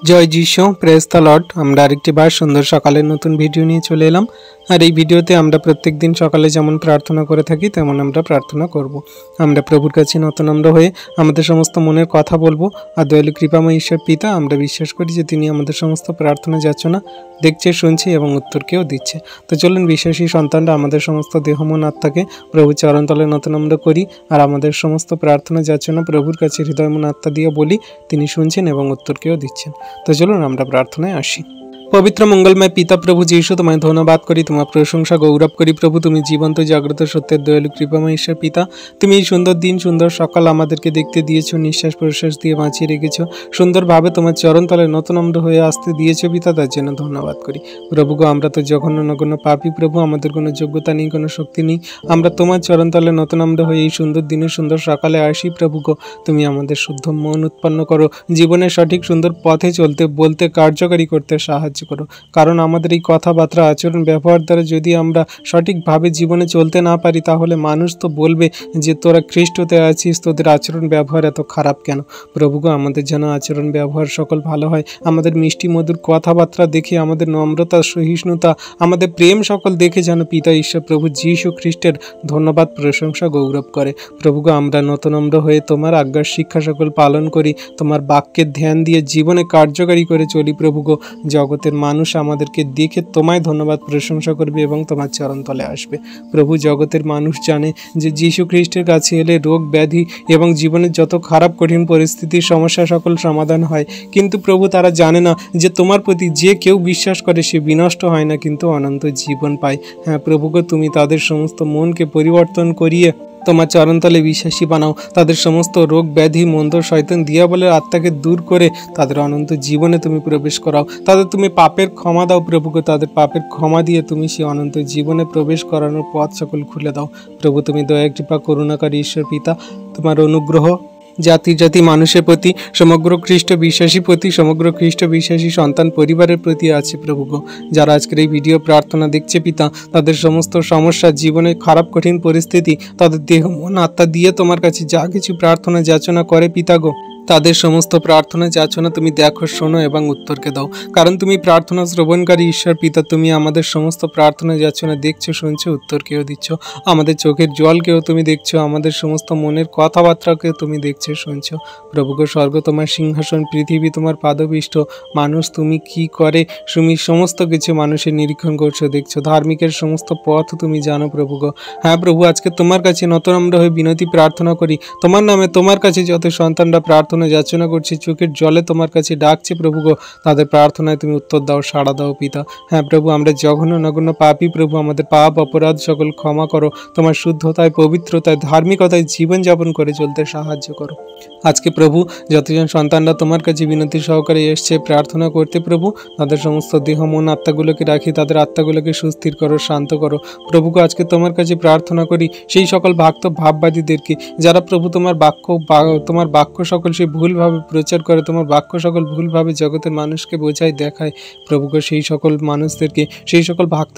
জয় যিশু, praise the Lord. আমরা আরেকটি বার সুন্দর সকালের নতুন ভিডিও নিয়ে চলে এলাম। আর এই ভিডিওতে আমরা প্রত্যেক দিন সকালে যেমন প্রার্থনা করে থাকি তেমন আমরা প্রার্থনা করব। আমরা প্রভুর কাছে নতনম্র হয়ে আমাদের সমস্ত মনের কথা বলবো। আর দয়ালু কৃপাময় ঈশ্বর পিতা, আমরা বিশ্বাস করি যে তিনি আমাদের সমস্ত প্রার্থনা যাচনা দেখছে, শুনছে এবং উত্তরকেও দিচ্ছে। তো চলুন বিশ্বাসী সন্তানরা আমাদের সমস্ত দেহ মন আত্মাকে প্রভুর চরণতলে নতনম্র করি আর আমাদের সমস্ত প্রার্থনা যাচনা প্রভুর কাছে হৃদয় মন আত্মা দিয়ে বলি। তিনি শুনছেন এবং উত্তরকেও দিচ্ছেন। তো চলুন আমরা প্রার্থনায় আসি। পবিত্র মঙ্গলময় পিতা প্রভু যীশু, তোমায় ধন্যবাদ করি, তোমার প্রশংসা গৌরব করি। প্রভু, তুমি জীবন্ত জাগ্রত সত্যের দয়ালু কৃপাময় ঈশ্বর পিতা। তুমি এই সুন্দর দিন, সুন্দর সকাল আমাদেরকে দেখতে দিয়েছো, নিঃশ্বাস প্রশ্বাস দিয়ে বাঁচিয়ে রেখেছো, সুন্দরভাবে তোমার চরণতলে নতনম্র হয়ে আসতে দিয়েছো পিতা, তার জন্য ধন্যবাদ করি। প্রভু গো, আমরা তো জঘন্য নগণ্য পাপী প্রভু, আমাদের কোনো যোগ্যতা নেই, কোনো শক্তি নেই। আমরা তোমার চরণতলে নতনম্র হয়ে এই সুন্দর দিনে সুন্দর সকালে আসি। প্রভু গো, তুমি আমাদের শুদ্ধ মন উৎপন্ন করো, জীবনের সঠিক সুন্দর পথে চলতে, বলতে, কার্যকারী করতে সাহায্য করো। কারণ আমাদের এই কথাবার্তা, আচরণ, ব্যবহার দ্বারা যদি আমরা সঠিকভাবে জীবনে চলতে না পারি, তাহলে মানুষ তো বলবে যে তোরা খ্রিস্টতে আছিস, তোদের আচরণ ব্যবহার এত খারাপ কেন। প্রভু গো, আমাদের যেন আচরণ ব্যবহার সকল ভালো হয়। আমাদের মিষ্টি মধুর কথাবার্তা দেখে, আমাদের নম্রতা, সহিষ্ণুতা, আমাদের প্রেম সকল দেখে যেন পিতা ঈশ্বর প্রভু যীশু খ্রিস্টের ধন্যবাদ, প্রশংসা, গৌরব করে। প্রভু গো, আমরা নতনম্র হয়ে তোমার আজ্ঞার শিক্ষা সকল পালন করি, তোমার বাক্যের ধ্যান দিয়ে জীবনে কার্যকারী করে চলি। প্রভু গো, জগতের মানুষ আমাদেরকে দেখে তোমায় ধন্যবাদ, প্রশংসা করবে এবং তোমার চরণতলে আসবে। প্রভু, জগতের মানুষ জানে যে যীশু খ্রিস্টের কাছে এলে রোগ ব্যাধি এবং জীবনের যত খারাপ কঠিন পরিস্থিতির সমস্যা সকল সমাধান হয়। কিন্তু প্রভু, তারা জানে না যে তোমার প্রতি যে কেউ বিশ্বাস করে সে বিনষ্ট হয় না, কিন্তু অনন্ত জীবন পায়। হ্যাঁ প্রভু গো, তুমি তাদের সমস্ত মনকে পরিবর্তন করিয়ে তোমার চরণতলে বিশ্বাসী বানাও। তাদের সমস্ত রোগ ব্যাধি, মন্দ, শয়তান, দিয়াবলের আত্মাকে দূর করে তাদের অনন্ত জীবনে তুমি প্রবেশ করাও। তাদের তুমি পাপের ক্ষমা দাও প্রভুকে, তাদের পাপের ক্ষমা দিয়ে তুমি সেই অনন্ত জীবনে প্রবেশ করানোর পথ সকল খুলে দাও। প্রভু, তুমি দয়া কৃপা করুণাকারী ঈশ্বর পিতা, তোমার অনুগ্রহ জাতি জাতি মানুষের প্রতি, সমগ্র খ্রিস্ট বিশ্বাসী প্রতি, সমগ্র খ্রিস্ট বিশ্বাসী সন্তান পরিবারের প্রতি আছে। প্রভু গো, যারা আজকের এই ভিডিও প্রার্থনা দেখছে পিতা, তাদের সমস্ত সমস্যা, জীবনে খারাপ কঠিন পরিস্থিতি, তাদের দেহ মন আত্মা দিয়ে তোমার কাছে যা কিছু প্রার্থনা যাচনা করে পিতা গো, তাদের সমস্ত প্রার্থনা যাচনা তুমি দেখো, শোনো এবং উত্তরকে দাও। কারণ তুমি প্রার্থনা শ্রবণকারী ঈশ্বর পিতা, তুমি আমাদের সমস্ত প্রার্থনা যাচনা দেখছো, শুনছো, উত্তরকেও দিচ্ছ। আমাদের চোখের জলকেও তুমি দেখছো, আমাদের সমস্ত মনের কথাবার্তাকেও তুমি দেখছো, শুনছো। প্রভু গো, স্বর্গ তোমার সিংহাসন, পৃথিবী তোমার পাদপিষ্ট, মানুষ তুমি কি করে, তুমি সমস্ত কিছু মানুষের নিরীক্ষণ করছো, দেখছো। ধার্মিকের সমস্ত পথ তুমি জানো প্রভু গো। হ্যাঁ প্রভু, আজকে তোমার কাছে নতনম্র হয়ে বিনতি প্রার্থনা করি। তোমার নামে তোমার কাছে যত সন্তানরা প্রার্থনা যাচনা করছে, চোখের জলে তোমার কাছে ডাকছে প্রভু গো, তাদের প্রার্থনায় তুমি উত্তর দাও, সাড়া দাও পিতা। হ্যাঁ প্রভু, আমরা জঘন্য নগণ্য পাপী প্রভু, আমাদের পাপ অপরাধ সকল ক্ষমা করো। তোমার শুদ্ধতায়, পবিত্রতায়, ধার্মিকতায় জীবনযাপন করে চলতে সাহায্য করো। আজকে প্রভু, যতজন সন্তানরা তোমার কাছে বিনতি সহকারে এসছে প্রার্থনা করতে প্রভু, তাদের সমস্ত দেহ মন আত্মাগুলোকে রাখি, তাদের আত্মাগুলোকে সুস্থির করো, শান্ত করো। প্রভু গো, আজকে তোমার কাছে প্রার্থনা করি সেই সকল ভক্ত ভাববাদীদেরকে, যারা প্রভু তোমার বাক্য সকল সে ভুলভাবে প্রচার করে, তোমার বাক্য সকল ভুলভাবে জগতের মানুষকে বোঝায়, দেখায়। প্রভু গো, সেই সকল মানুষদেরকে, সেই সকল ভক্ত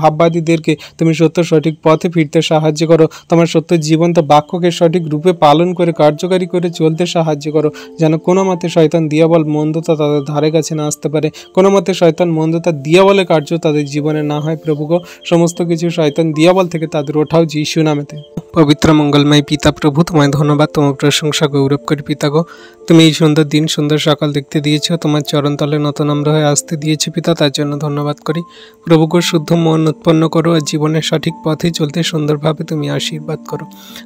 ভাববাদীদেরকে তুমি সত্য সঠিক পথে ফিরতে সাহায্য করো। তোমার সত্য জীবন্ত বাক্যকে সঠিক রূপে পালন করে কার্যকারী করে চলতে সাহায্য করো, যেন কোনো মতে শয়তান দিয়াবল মন্দতা তাদের ধারে কাছে না আসতে পারে, কোনো মতে শয়তান মন্দতা দিয়াবলের কার্য তাদের জীবনে না হয়। প্রভু গো, সমস্ত কিছু শয়তান দিয়াবল থেকে তাদের ওঠাও যীশু নামেতে। পবিত্র মঙ্গলময় পিতা প্রভু, তোমায় ধন্যবাদ, তোমার প্রশংসা গৌরব করি পিতা গো। তুমি এই সুন্দর দিন, সুন্দর সকাল দেখতে দিয়েছো, তোমার চরণতলে নতনম্র হয়ে আসতে দিয়েছো পিতা, তার জন্য ধন্যবাদ করি। প্রভু গো, শুদ্ধ মন উৎপন্ন করো আর জীবনের সঠিক পথে চলতে সুন্দরভাবে তুমি আশীর্বাদ করো।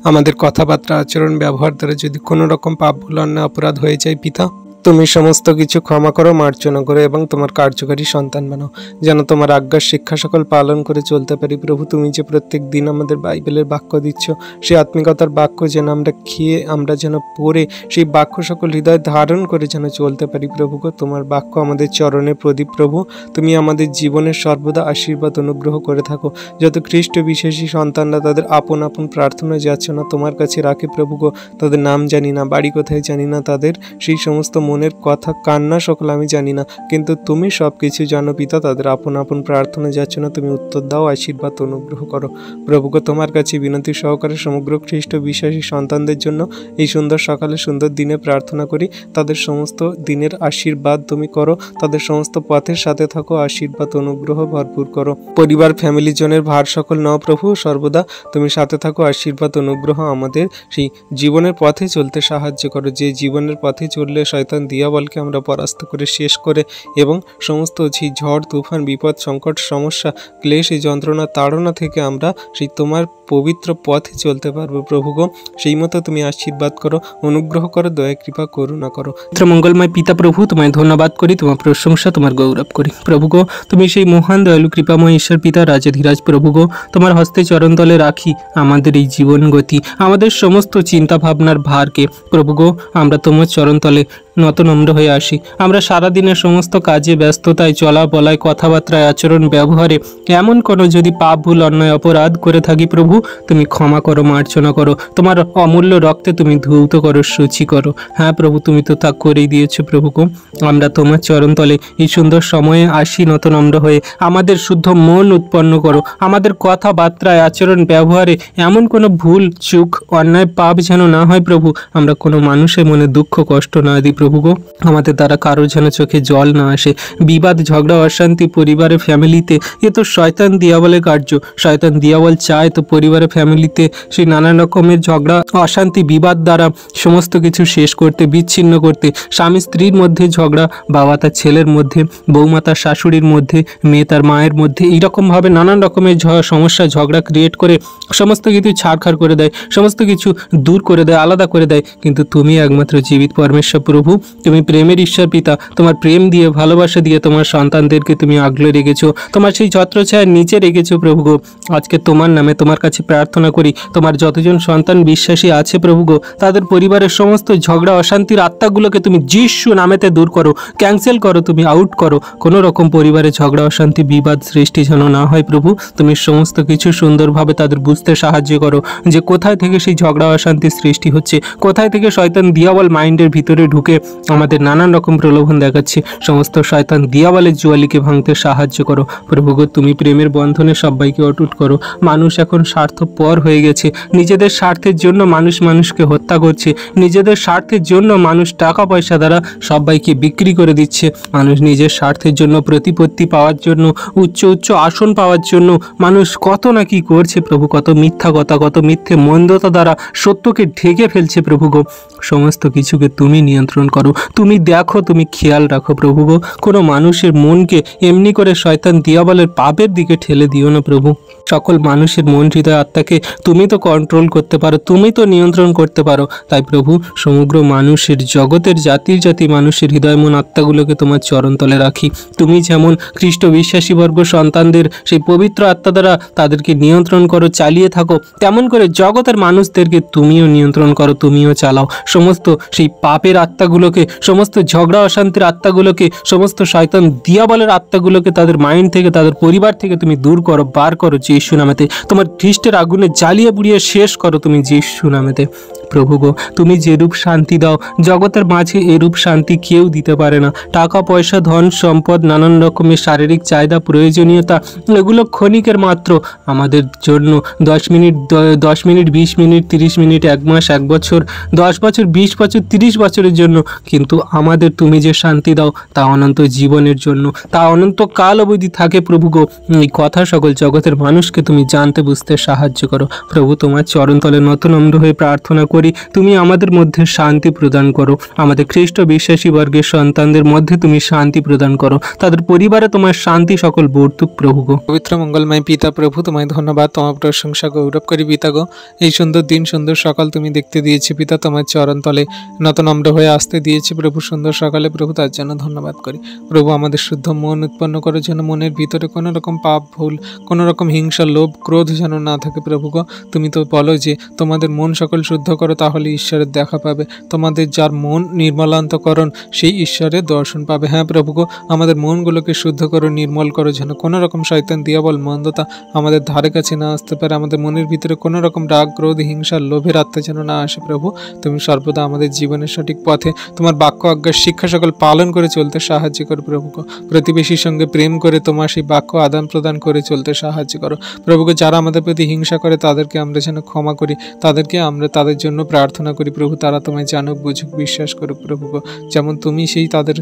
আমাদের কথাবার্তা, আচরণ, ব্যবহার দ্বারা যদি কোনো রকম পাপ, ভুল, অন্যায়, অপরাধ হয়ে যায় পিতা, তুমি সমস্ত কিছু ক্ষমা করো, মার্জনা করো এবং তোমার কার্যকারী সন্তান বানাও, যেন তোমার আজ্ঞার শিক্ষা সকল পালন করে চলতে পারি। প্রভু, তুমি যে প্রত্যেক দিন আমাদের বাইবেলের বাক্য দিচ্ছ, সেই আত্মিকতার বাক্য যেন আমরা খেয়ে, আমরা যেন পড়ে সেই বাক্য সকল হৃদয় ধারণ করে যেন চলতে পারি। প্রভু গো, তোমার বাক্য আমাদের চরণে প্রদীপ প্রভু, তুমি আমাদের জীবনের সর্বদা আশীর্বাদ অনুগ্রহ করে থাকো। যত খ্রিস্ট বিশ্বাসী সন্তানরা তাদের আপন আপন প্রার্থনা যাচ্ছ না তোমার কাছে রাখে প্রভু গো, তাদের নাম জানি না, বাড়ি কোথায় জানি না, তাদের সেই সমস্ত মনের কথা কান্না সকল আমি জানি না, কিন্তু তুমি সব কিছু জানো পিতা। তাদের আপন আপন প্রার্থনা যাচ্ছে না, তুমি উত্তর দাও, আশীর্বাদ অনুগ্রহ করো। প্রভুকে তোমার কাছে বিনতি সহকারে সমগ্র খ্রিস্ট বিশ্বাসী সন্তানদের জন্য এই সুন্দর সকালে সুন্দর দিনে প্রার্থনা করি। তাদের সমস্ত দিনের আশীর্বাদ তুমি করো, তাদের সমস্ত পথের সাথে থাকো, আশীর্বাদ অনুগ্রহ ভরপুর করো। পরিবার ফ্যামিলি জনের ভার সকল নাও প্রভু, সর্বদা তুমি সাথে থাকো, আশীর্বাদ অনুগ্রহ আমাদের সেই জীবনের পথে চলতে সাহায্য করো, যে জীবনের পথে চললে শয়তান দিয়াবলকে আমরা পরাস্ত করে শেষ করে এবং সমস্ত সেই ঝড় তুফান বিপদ সংকট সমস্যা ক্লেশ এই যন্ত্রণা তাড়না থেকে আমরা সেই তোমার পবিত্র পথে চলতে পারবো। প্রভু গো, সেই মতো তুমি আশীর্বাদ করো, অনুগ্রহ করো, দয়া কৃপা করুণা করো। মঙ্গলময় পিতা প্রভু, তোমায় ধন্যবাদ করি, তোমার প্রশংসা তোমার গৌরব করি। প্রভু গো, তুমি সেই মহান দয়ালু কৃপাময় ঈশ্বর পিতা রাজাধিরাজ। প্রভু গো, তোমার হস্তে চরণতলে রাখি আমাদের এই জীবন গতি, আমাদের সমস্ত চিন্তা ভাবনার ভারকে। প্রভু গো, আমরা তোমার চরণতলে নতনম্র হয়ে আসি। আমরা সারাদিনের সমস্ত কাজে ব্যস্ততায় চলা বলায় কথাবার্তায় আচরণ ব্যবহারে এমন কোনো যদি পাপ ভুল অন্যায় অপরাধ করে থাকি প্রভু, তুমি ক্ষমা করো, মার্জনা করো, তোমার অমূল্য রক্তে তুমি ধৌত করো, শুচি করো। হ্যাঁ প্রভু, তুমি তো তা করেই দিয়েছো। প্রভু গো, আমরা তোমার চরণতলে এই সুন্দর সময়ে আসি নতনম্র হয়ে। আমাদের শুদ্ধ মন উৎপন্ন করো, আমাদের কথাবার্তায় আচরণ ব্যবহারে এমন কোনো ভুল চুক অন্যায় পাপ যেন না হয় প্রভু। আমরা কোনো মানুষের মনে দুঃখ কষ্ট না দিই প্রভু গো। আমাদের দ্বারা কারো যেন চোখে জল না আসে। বিবাদ ঝগড়া অশান্তি পরিবারে ফ্যামিলিতে, এ তো শয়তান দিয়াবলের কার্য। শয়তান দিয়াবল চায় তো পরিবারে ফ্যামিলিতে সেই নানান রকমের ঝগড়া অশান্তি বিবাদ দ্বারা সমস্ত কিছু শেষ করতে, বিচ্ছিন্ন করতে। স্বামী স্ত্রীর মধ্যে ঝগড়া, বাবা তার ছেলের মধ্যে, বৌমা তার শাশুড়ির মধ্যে, মেয়ে তার মায়ের মধ্যে, এইরকমভাবে নানান রকমের সমস্যা ঝগড়া ক্রিয়েট করে সমস্ত কিছু ছাড়খাড় করে দেয়, সমস্ত কিছু দূর করে দেয়, আলাদা করে দেয়। কিন্তু তুমি একমাত্র জীবিত পরমেশ্বর প্রভু, তুমি প্রেমের ঈশ্বর পিতা। তোমার প্রেম দিয়ে ভালোবাসা দিয়ে তোমার সন্তানদেরকে তুমি আগলে রেখেছো, তোমার সেই ছত্রছায়ার নিচে রেখেছো প্রভু গো। আজকে তোমার নামে তোমার কাছে প্রার্থনা করি, তোমার যতজন সন্তান বিশ্বাসী আছে প্রভু গো, তাদের পরিবারের সমস্ত ঝগড়া অশান্তির আত্মাগুলোকে তুমি যিশু নামেতে দূর করো, ক্যান্সেল করো, তুমি আউট করো। কোনো রকম পরিবারে ঝগড়া অশান্তি বিবাদ সৃষ্টি যেন না হয় প্রভু। তুমি সমস্ত কিছু সুন্দরভাবে তাদের বুঝতে সাহায্য করো যে কোথায় থেকে সেই ঝগড়া অশান্তি সৃষ্টি হচ্ছে, কোথায় থেকে শয়তান দিয়াবল মাইন্ডের ভিতরে ঢুকে আমাদের নানান রকম প্রলোভন দেখাচ্ছে। সমস্ত শয়তান দিয়াবলের জুয়ালিকে ভাঙতে সাহায্য করো প্রভু গো। তুমি প্রেমের বন্ধনে সবাইকে অটুট করো। মানুষ এখন স্বার্থপর হয়ে গেছে, নিজেদের স্বার্থের জন্য মানুষ মানুষকে হত্যা করছে, নিজেদের স্বার্থের জন্য মানুষ টাকা পয়সা দ্বারা সবাইকে বিক্রি করে দিচ্ছে। মানুষ নিজের স্বার্থের জন্য, প্রতিপত্তি পাওয়ার জন্য, উচ্চ উচ্চ আসন পাওয়ার জন্য মানুষ কত না কি করছে প্রভু। কত মিথ্যা কথা, কত মিথ্যে মন্দতা দ্বারা সত্যকে ঢেকে ফেলছে প্রভু গো। সমস্ত কিছুকে তুমি নিয়ন্ত্রণ করো, তুমি দেখো, তুমি খেয়াল রাখো প্রভু গো। কোনো মানুষের মনকে এমনি করে শয়তান দিয়াবলের পাপের দিকে ঠেলে দিও না প্রভু। সকল মানুষের মন হৃদয় আত্মাকে তুমি তো কন্ট্রোল করতে পারো, তুমি তো নিয়ন্ত্রণ করতে পারো। তাই প্রভু, সমগ্র মানুষের জগতের জাতির জাতি মানুষের হৃদয় মন আত্মাগুলোকে তোমার চরণতলে রাখি। তুমি যেমন খ্রিস্ট বিশ্বাসী বর্গ সন্তানদের সেই পবিত্র আত্মা দ্বারা তাদেরকে নিয়ন্ত্রণ করো, চালিয়ে থাকো, তেমন করে জগতের মানুষদেরকে তুমিও নিয়ন্ত্রণ করো, তুমিও চালাও। সমস্ত সেই পাপের আত্মাগুলোকে, সমস্ত ঝগড়া অশান্তির আত্মাগুলোকে, সমস্ত শয়তান দিয়াবলের আত্মাগুলোকে তাদের মাইন্ড থেকে, তাদের পরিবার থেকে তুমি দূর করো, বার করো যিশু নামেতে। তোমার খ্রিস্টের আগুনে জ্বালিয়ে পুড়িয়ে শেষ করো তুমি যিশু নামেতে। প্রভু গো, তুমি যেরূপ শান্তি দাও জগতের মাঝে এরূপ শান্তি কেউ দিতে পারে না। টাকা পয়সা ধন সম্পদ নানান রকমের শারীরিক চাহিদা প্রয়োজনীয়তা এগুলো ক্ষণিকের মাত্র। আমাদের জন্য 10 মিনিট 20 মিনিট 30 মিনিট, 1 মাস 1 বছর 10 বছর 20 বছর 30 বছরের জন্য, কিন্তু আমাদের তুমি যে শান্তি দাও তা অনন্ত জীবনের জন্য, তা অনন্ত কাল অবধি থাকে প্রভু গো। এই কথা সকল জগতের মানুষকে তুমি জানতে বুঝতে সাহায্য করো প্রভু। তোমার চরণতলে নতনম্র হয়ে প্রার্থনা করি, তুমি আমাদের মধ্যে শান্তি প্রদান করো। আমাদের খ্রিস্ট বিশ্বাসী বর্গের সন্তানদের মধ্যে তুমি শান্তি প্রদান করো, তাদের পরিবারে তোমার শান্তি সকল বর্তুক প্রভু গো। পবিত্র মঙ্গলময় পিতা প্রভু, তোমায় ধন্যবাদ, তোমার প্রশংসা গৌরব করি পিতা গো। এই সুন্দর দিন সুন্দর সকাল তুমি দেখতে দিয়েছি পিতা, তোমার চরণতলে নতনম্র হয়ে আসতে দিয়েছি প্রভু সুন্দর সকালে প্রভু, তার জন্য ধন্যবাদ করি প্রভু। আমাদের শুদ্ধ মন উৎপন্ন করার জন্য মনের ভিতরে কোনো রকম পাপ ভুল, কোনো রকম হিংসা লোভ ক্রোধ যেন না থাকে প্রভু গো। তুমি তো বলো যে তোমাদের মন সকল শুদ্ধ করো করো, তাহলে ঈশ্বরের দেখা পাবে। তোমাদের যার মন নির্মলান্তকরণ সেই ঈশ্বরের দর্শন পাবে। হ্যাঁ প্রভু গো, আমাদের মনগুলোকে শুদ্ধ করো, নির্মল করো, যেন কোনো রকম শয়তান দিয়াবল মন্দতা আমাদের ধারে কাছে না আসতে পারে। আমাদের মনের ভিতরে কোনো রকম রাগ, ক্রোধ, হিংসা, লোভের আত্মা যেন না আসে। প্রভু তুমি সর্বদা আমাদের জীবনের সঠিক পথে তোমার বাক্য আজ্ঞার শিক্ষা সকল পালন করে চলতে সাহায্য করো। প্রভু গো, প্রতিবেশীর সঙ্গে প্রেম করে তোমার সেই বাক্য আদান প্রদান করে চলতে সাহায্য করো। প্রভু গো, যারা আমাদের প্রতি হিংসা করে তাদেরকে আমরা যেন ক্ষমা করি, আমরা তাদের জন্য প্রার্থনা করি। প্রভু তারা তোমায় জানুক, বুঝুক, বিশ্বাস করুক। প্রভু গো, যেমন তুমি সেই তাদের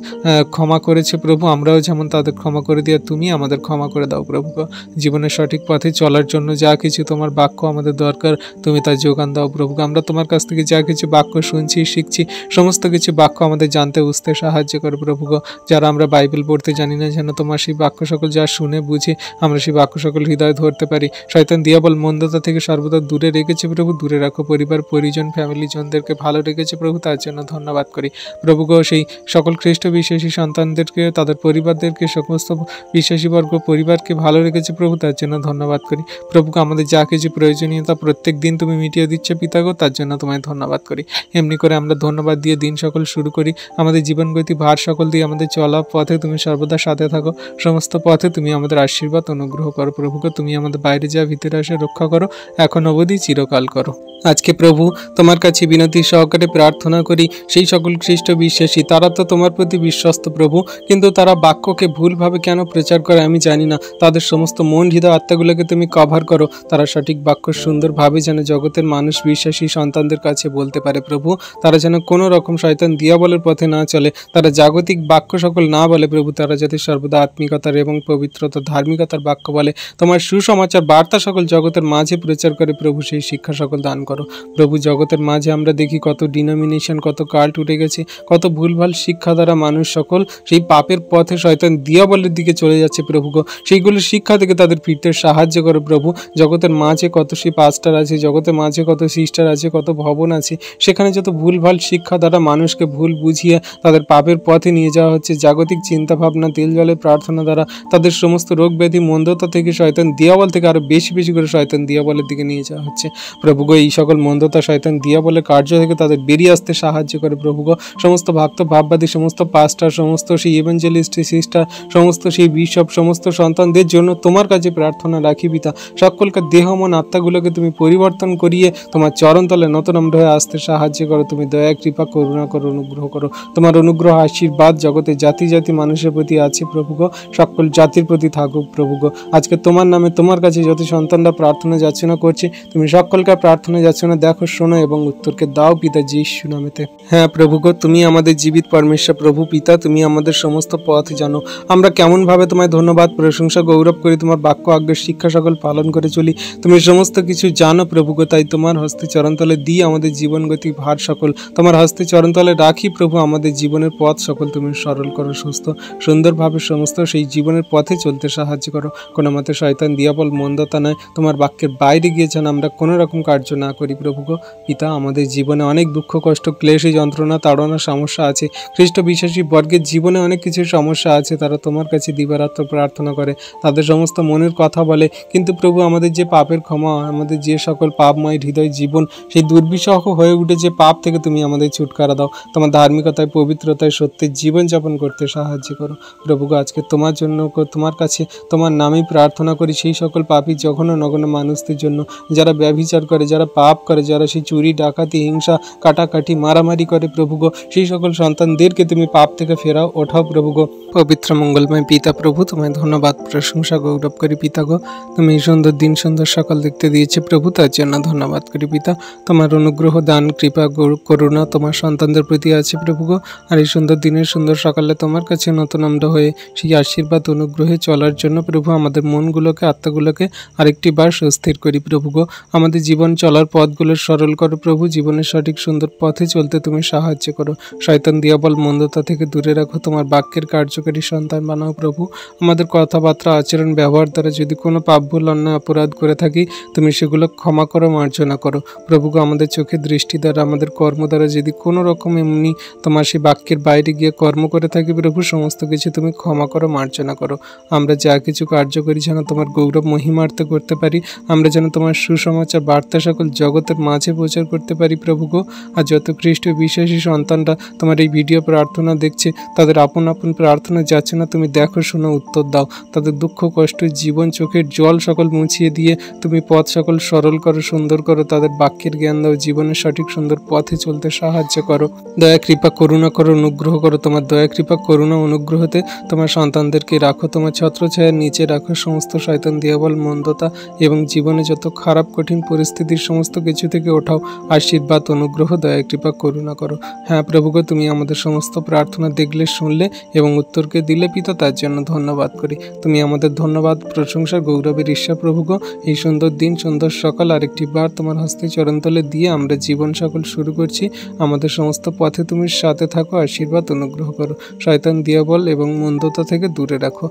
ক্ষমা করেছো প্রভু, আমরাও যেমন তাদের ক্ষমা করে দিয়ে তুমি আমাদের ক্ষমা করে দাও। প্রভু গো, জীবনের সঠিক পথে চলার জন্য যা কিছু তোমার বাক্য আমাদের দরকার তুমি তার যোগান দাও। প্রভু গো, আমরা তোমার কাছ থেকে যা কিছু বাক্য শুনছি, শিখছি, সমস্ত কিছু বাক্য আমাদের জানতে বুঝতে সাহায্য করো। প্রভু গো, যারা আমরা বাইবেল পড়তে জানি না, যেন তোমার সেই বাক্য সকল যা শুনে বুঝে আমরা সেই বাক্য সকল হৃদয় ধরতে পারি। শয়তান দিয়াবল মন্দতা থেকে সর্বদা দূরে রেখেছে প্রভু, দূরে রাখো। পরিবার, পরিজন, ফ্যামিলি জনদেরকে ভালো রেখেছে প্রভু, তার জন্য ধন্যবাদ করি। প্রভু গো, সেই সকল খ্রিস্ট বিশ্বাসী সন্তানদেরকে, তাদের পরিবারদেরকে, সমস্ত বিশ্বাসী বর্গ পরিবারকে ভালো রেখেছে প্রভু, তার জন্য ধন্যবাদ করি। প্রভু আমাদের যা কিছু প্রয়োজনীয়তা প্রত্যেক দিন তুমি মিটিয়ে দিচ্ছে পিতা গো, তার জন্য তোমায় ধন্যবাদ করি। এমনি করে আমরা ধন্যবাদ দিয়ে দিন সকল শুরু করি। আমাদের জীবনগতি ভার সকল দিয়ে আমাদের চলা পথে তুমি সর্বদা সাথে থাকো। সমস্ত পথে তুমি আমাদের আশীর্বাদ অনুগ্রহ করো। প্রভু গো, তুমি আমাদের বাইরে যা ভিতরে আসে রক্ষা করো, এখন অবধি চিরকাল করো। আজকে প্রভু তোমার কাছে বিনতি সহকারে প্রার্থনা করি, সেই সকল খ্রিস্ট বিশ্বাসী তারা তো তোমার প্রতি বিশ্বস্ত প্রভু, কিন্তু তারা বাক্যকে ভুলভাবে কেন প্রচার করে আমি জানি না। তাদের সমস্ত মন, হৃদয়, আত্মাগুলোকে তুমি কভার করো, তারা সঠিক বাক্য সুন্দরভাবে যেন জগতের মানুষ, বিশ্বাসী সন্তানদের কাছে বলতে পারে। প্রভু তারা যেন কোনো রকম শয়তান দিয়াবলের পথে না চলে, তারা জাগতিক বাক্য সকল না বলে প্রভু, তারা যাতে সর্বদা আত্মিকতার এবং পবিত্রতা, ধার্মিকতার বাক্য বলে, তোমার সুসমাচার বার্তা সকল জগতের মাঝে প্রচার করে। প্রভু সেই শিক্ষা সকল দান করো। প্রভু জগতের মাঝে আমরা দেখি কত ডিনোমিনেশন, কত কাল্ট উঠে গেছে, কত ভুলভাল শিক্ষা দ্বারা মানুষ সকল সেই পাপের পথে শয়তান দিয়াবলের দিকে চলে যাচ্ছে। প্রভু গো, সেইগুলো শিক্ষা থেকে তাদের ফিরতে সাহায্য করো। প্রভু জগতের মাঝে কত সেই পাস্টার আছে, জগতের মাঝে কত সিস্টার আছে, কত ভবন আছে, সেখানে যত ভুলভাল শিক্ষা দ্বারা মানুষকে ভুল বুঝিয়ে তাদের পাপের পথে নিয়ে যাওয়া হচ্ছে। জাগতিক চিন্তাভাবনা, তেল জলের প্রার্থনা দ্বারা তাদের সমস্ত রোগ ব্যাধি, মন্দতা থেকে, শয়তান দিয়াবল থেকে আরো বেশি বেশি করে শয়তান দিয়াবলের দিকে নিয়ে যাওয়া হচ্ছে। প্রভু গো, এই সকল মন্দতা, শয়তান দিয়াবলের কার্য থেকে তাদের বেরিয়ে আসতে সাহায্য করে। প্রভু গো, সমস্ত ভক্ত ভাববাদী, সমস্ত পাস্টার, সমস্ত সেই ইভাঞ্জেলিস্ট, সিস্টার, সমস্ত সেই বিশপ, সমস্ত সন্তানদের জন্য তোমার কাছে প্রার্থনা রাখি পিতা। সকলকার দেহ, মন, আত্মাগুলোকে তুমি পরিবর্তন করিয়ে তোমার চরণতলে নতনম্র হয়ে আসতে সাহায্য করো। তুমি দয়া, কৃপা, করুণা করো, অনুগ্রহ করো। তোমার অনুগ্রহ, আশীর্বাদ জগতে জাতি জাতি মানুষের প্রতি আছে প্রভু গো, সকল জাতির প্রতি থাকুক। প্রভু গো, আজকে তোমার নামে তোমার কাছে যত সন্তানরা প্রার্থনা যাচনা করছে, তুমি সকলকার প্রার্থনা যাচনা দেখো, শোনো এবং উত্তরকে দাও পিতা যীশু নামেতে। হ্যাঁ প্রভু গো, তুমি আমাদের জীবিত পরমেশ্বর প্রভু পিতা, তুমি আমাদের সমস্ত পথ জানো। আমরা কেমন ভাবে তোমায় ধন্যবাদ, প্রশংসা, গৌরব করি। তোমার বাক্য আজ্ঞার শিক্ষা সকল পালন করে চলি। তুমি সমস্ত কিছু জানো প্রভু গো, তাই তোমার হস্তে চরণতলে দিয়ে আমাদের জীবন গতি ভার সকল তোমার হস্তে চরণতলে রাখি। প্রভু আমাদের জীবনের পথ সকল তুমি সরল করো, সুস্থ সুন্দরভাবে সমস্ত সেই জীবনের পথে চলতে সাহায্য করো। কোনো মতে শয়তান দিয়াবল মন্দতা নয়, তোমার বাক্যের বাইরে গিয়ে যেন আমরা কোনো রকম কার্য না করি। প্রভু গো পিতা, আমাদের জীবনে অনেক দুঃখ, কষ্ট, ক্লেশ, যন্ত্রণা, তাড়না, সমস্যা আছে। খ্রিস্ট বিশ্বাসী বর্গের জীবনে অনেক কিছু সমস্যা আছে, তারা তোমার কাছে দিবারাত্র প্রার্থনা করে, তাদের সমস্ত মনের কথা বলে, কিন্তু প্রভু আমাদের যে পাপের ক্ষমা, আমাদের যে সকল পাপময় হৃদয় জীবন সেই দুর্বিষহ হয়ে উঠেছে, পাপ থেকে তুমি আমাদের ছুটকারা দাও। তোমার ধার্মিকতায়, পবিত্রতায়, সত্যের জীবনযাপন করতে সাহায্য করো। প্রভু গো, আজকে তোমার জন্য, তোমার কাছে তোমার নামেই প্রার্থনা করি সেই সকল পাপী জঘন্য নগণ্য মানুষদের জন্য, যারা ব্যভিচার করে, যারা পাপ করে, যারা সেই চুরি, ডাকাতি, হিংসা, কাটাকাটি, মারামারি করে। প্রভু গো, সেই সকল সন্তানদেরকে তুমি পাপ থেকে ফেরাও, ওঠাও। প্রভু গো, পবিত্র মঙ্গলময় পিতা প্রভু, তোমায় ধন্যবাদ, প্রশংসা, গৌরব করি পিতা গো। তুমি এই সুন্দর দিন, সুন্দর সকাল দেখতে দিয়েছে প্রভু, তার জন্য ধন্যবাদ করি পিতা। তোমার অনুগ্রহ, দান, কৃপা, করুণা তোমার সন্তানদের প্রতি আছে প্রভু গো। আর এই সুন্দর দিনের সুন্দর সকালে তোমার কাছে নতনম্র হয়ে সেই আশীর্বাদ অনুগ্রহে চলার জন্য প্রভু আমাদের মনগুলোকে, আত্মাগুলোকে আরেকটি বার সুস্থির করি প্রভু গো। আমাদের জীবন চলার পথগুলো সরল করো প্রভু, জীবনের সঠিক সুন্দর পথে চলতে তুমি সাহায্য করো। শয়তান দিয়াবল মন্দতা থেকে দূরে রাখো, তোমার বাক্যের কার্যকারী সন্তান বানাও প্রভু। আমাদের কথাবার্তা, আচরণ, ব্যবহার দ্বারা যদি কোনো পাপ, ভুল, অন্যায়, অপরাধ করে থাকি, তুমি সেগুলো ক্ষমা করো, মার্জনা করো প্রভু গো। আমাদের চোখের দৃষ্টি দ্বারা, আমাদের কর্ম দ্বারা যদি কোনো রকম এমনি তোমার সেই বাক্যের বাইরে গিয়ে কর্ম করে থাকি প্রভু, সমস্ত কিছু তুমি ক্ষমা করো, মার্জনা করো। আমরা যা কিছু কার্য করি যেন তোমার গৌরব মহিমার্থে করতে পারি, আমরা যেন তোমার সুসমাচার বার্তা সকল জগতের মাঝে প্রচার করতে পারি প্রভু গো। আর যত খ্রিস্ট বিশ্বাসী সন্তানরা তোমার এই ভিডিও প্রার্থনা দেখছে, তাদের আপন আপন প্রার্থনা যাচ্ছে না, তুমি দেখো, শোনো, উত্তর দাও। তাদের দুঃখ কষ্ট জীবন চোখের জল সকল মুছিয়ে দিয়ে তুমি পথ সকল সরল করো, সুন্দর করো। তাদের বাক্যের জ্ঞান দাও, জীবনের সঠিক সুন্দর পথে চলতে সাহায্য করো। দয়া কৃপা করুণা করো, অনুগ্রহ করো। তোমার দয়া কৃপা করুণা অনুগ্রহতে তোমার সন্তানদেরকে রাখো, তোমার ছত্রছায়ার নিচে রাখো। সমস্ত শয়তান দিয়াবল মন্দতা এবং জীবনে যত খারাপ কঠিন পরিস্থিতির সমস্ত কিছু থেকে ওঠাও। আশীর্বাদ অনুগ্রহ দয়া কৃপা করুণা করো। হ্যাঁ প্রভুগো, তুমি আমাদের সমস্ত প্রার্থনা দেখলে, শুনলে এবং উত্তরকে দিলে পিতা, তার জন্য ধন্যবাদ করি। তুমি আমাদের ধন্যবাদ, প্রশংসা, গৌরবের ঈশ্বর প্রভুগো। এই সুন্দর দিন, সুন্দর সকাল আরেকটি বার তোমার হস্তে চরণতলে দিয়ে আমরা জীবন সকল শুরু করছি। আমাদের সমস্ত পথে তুমি সাথে থাকো, আশীর্বাদ অনুগ্রহ করো। শয়তান দিয়াবল এবং মন্দতা থেকে দূরে রাখো।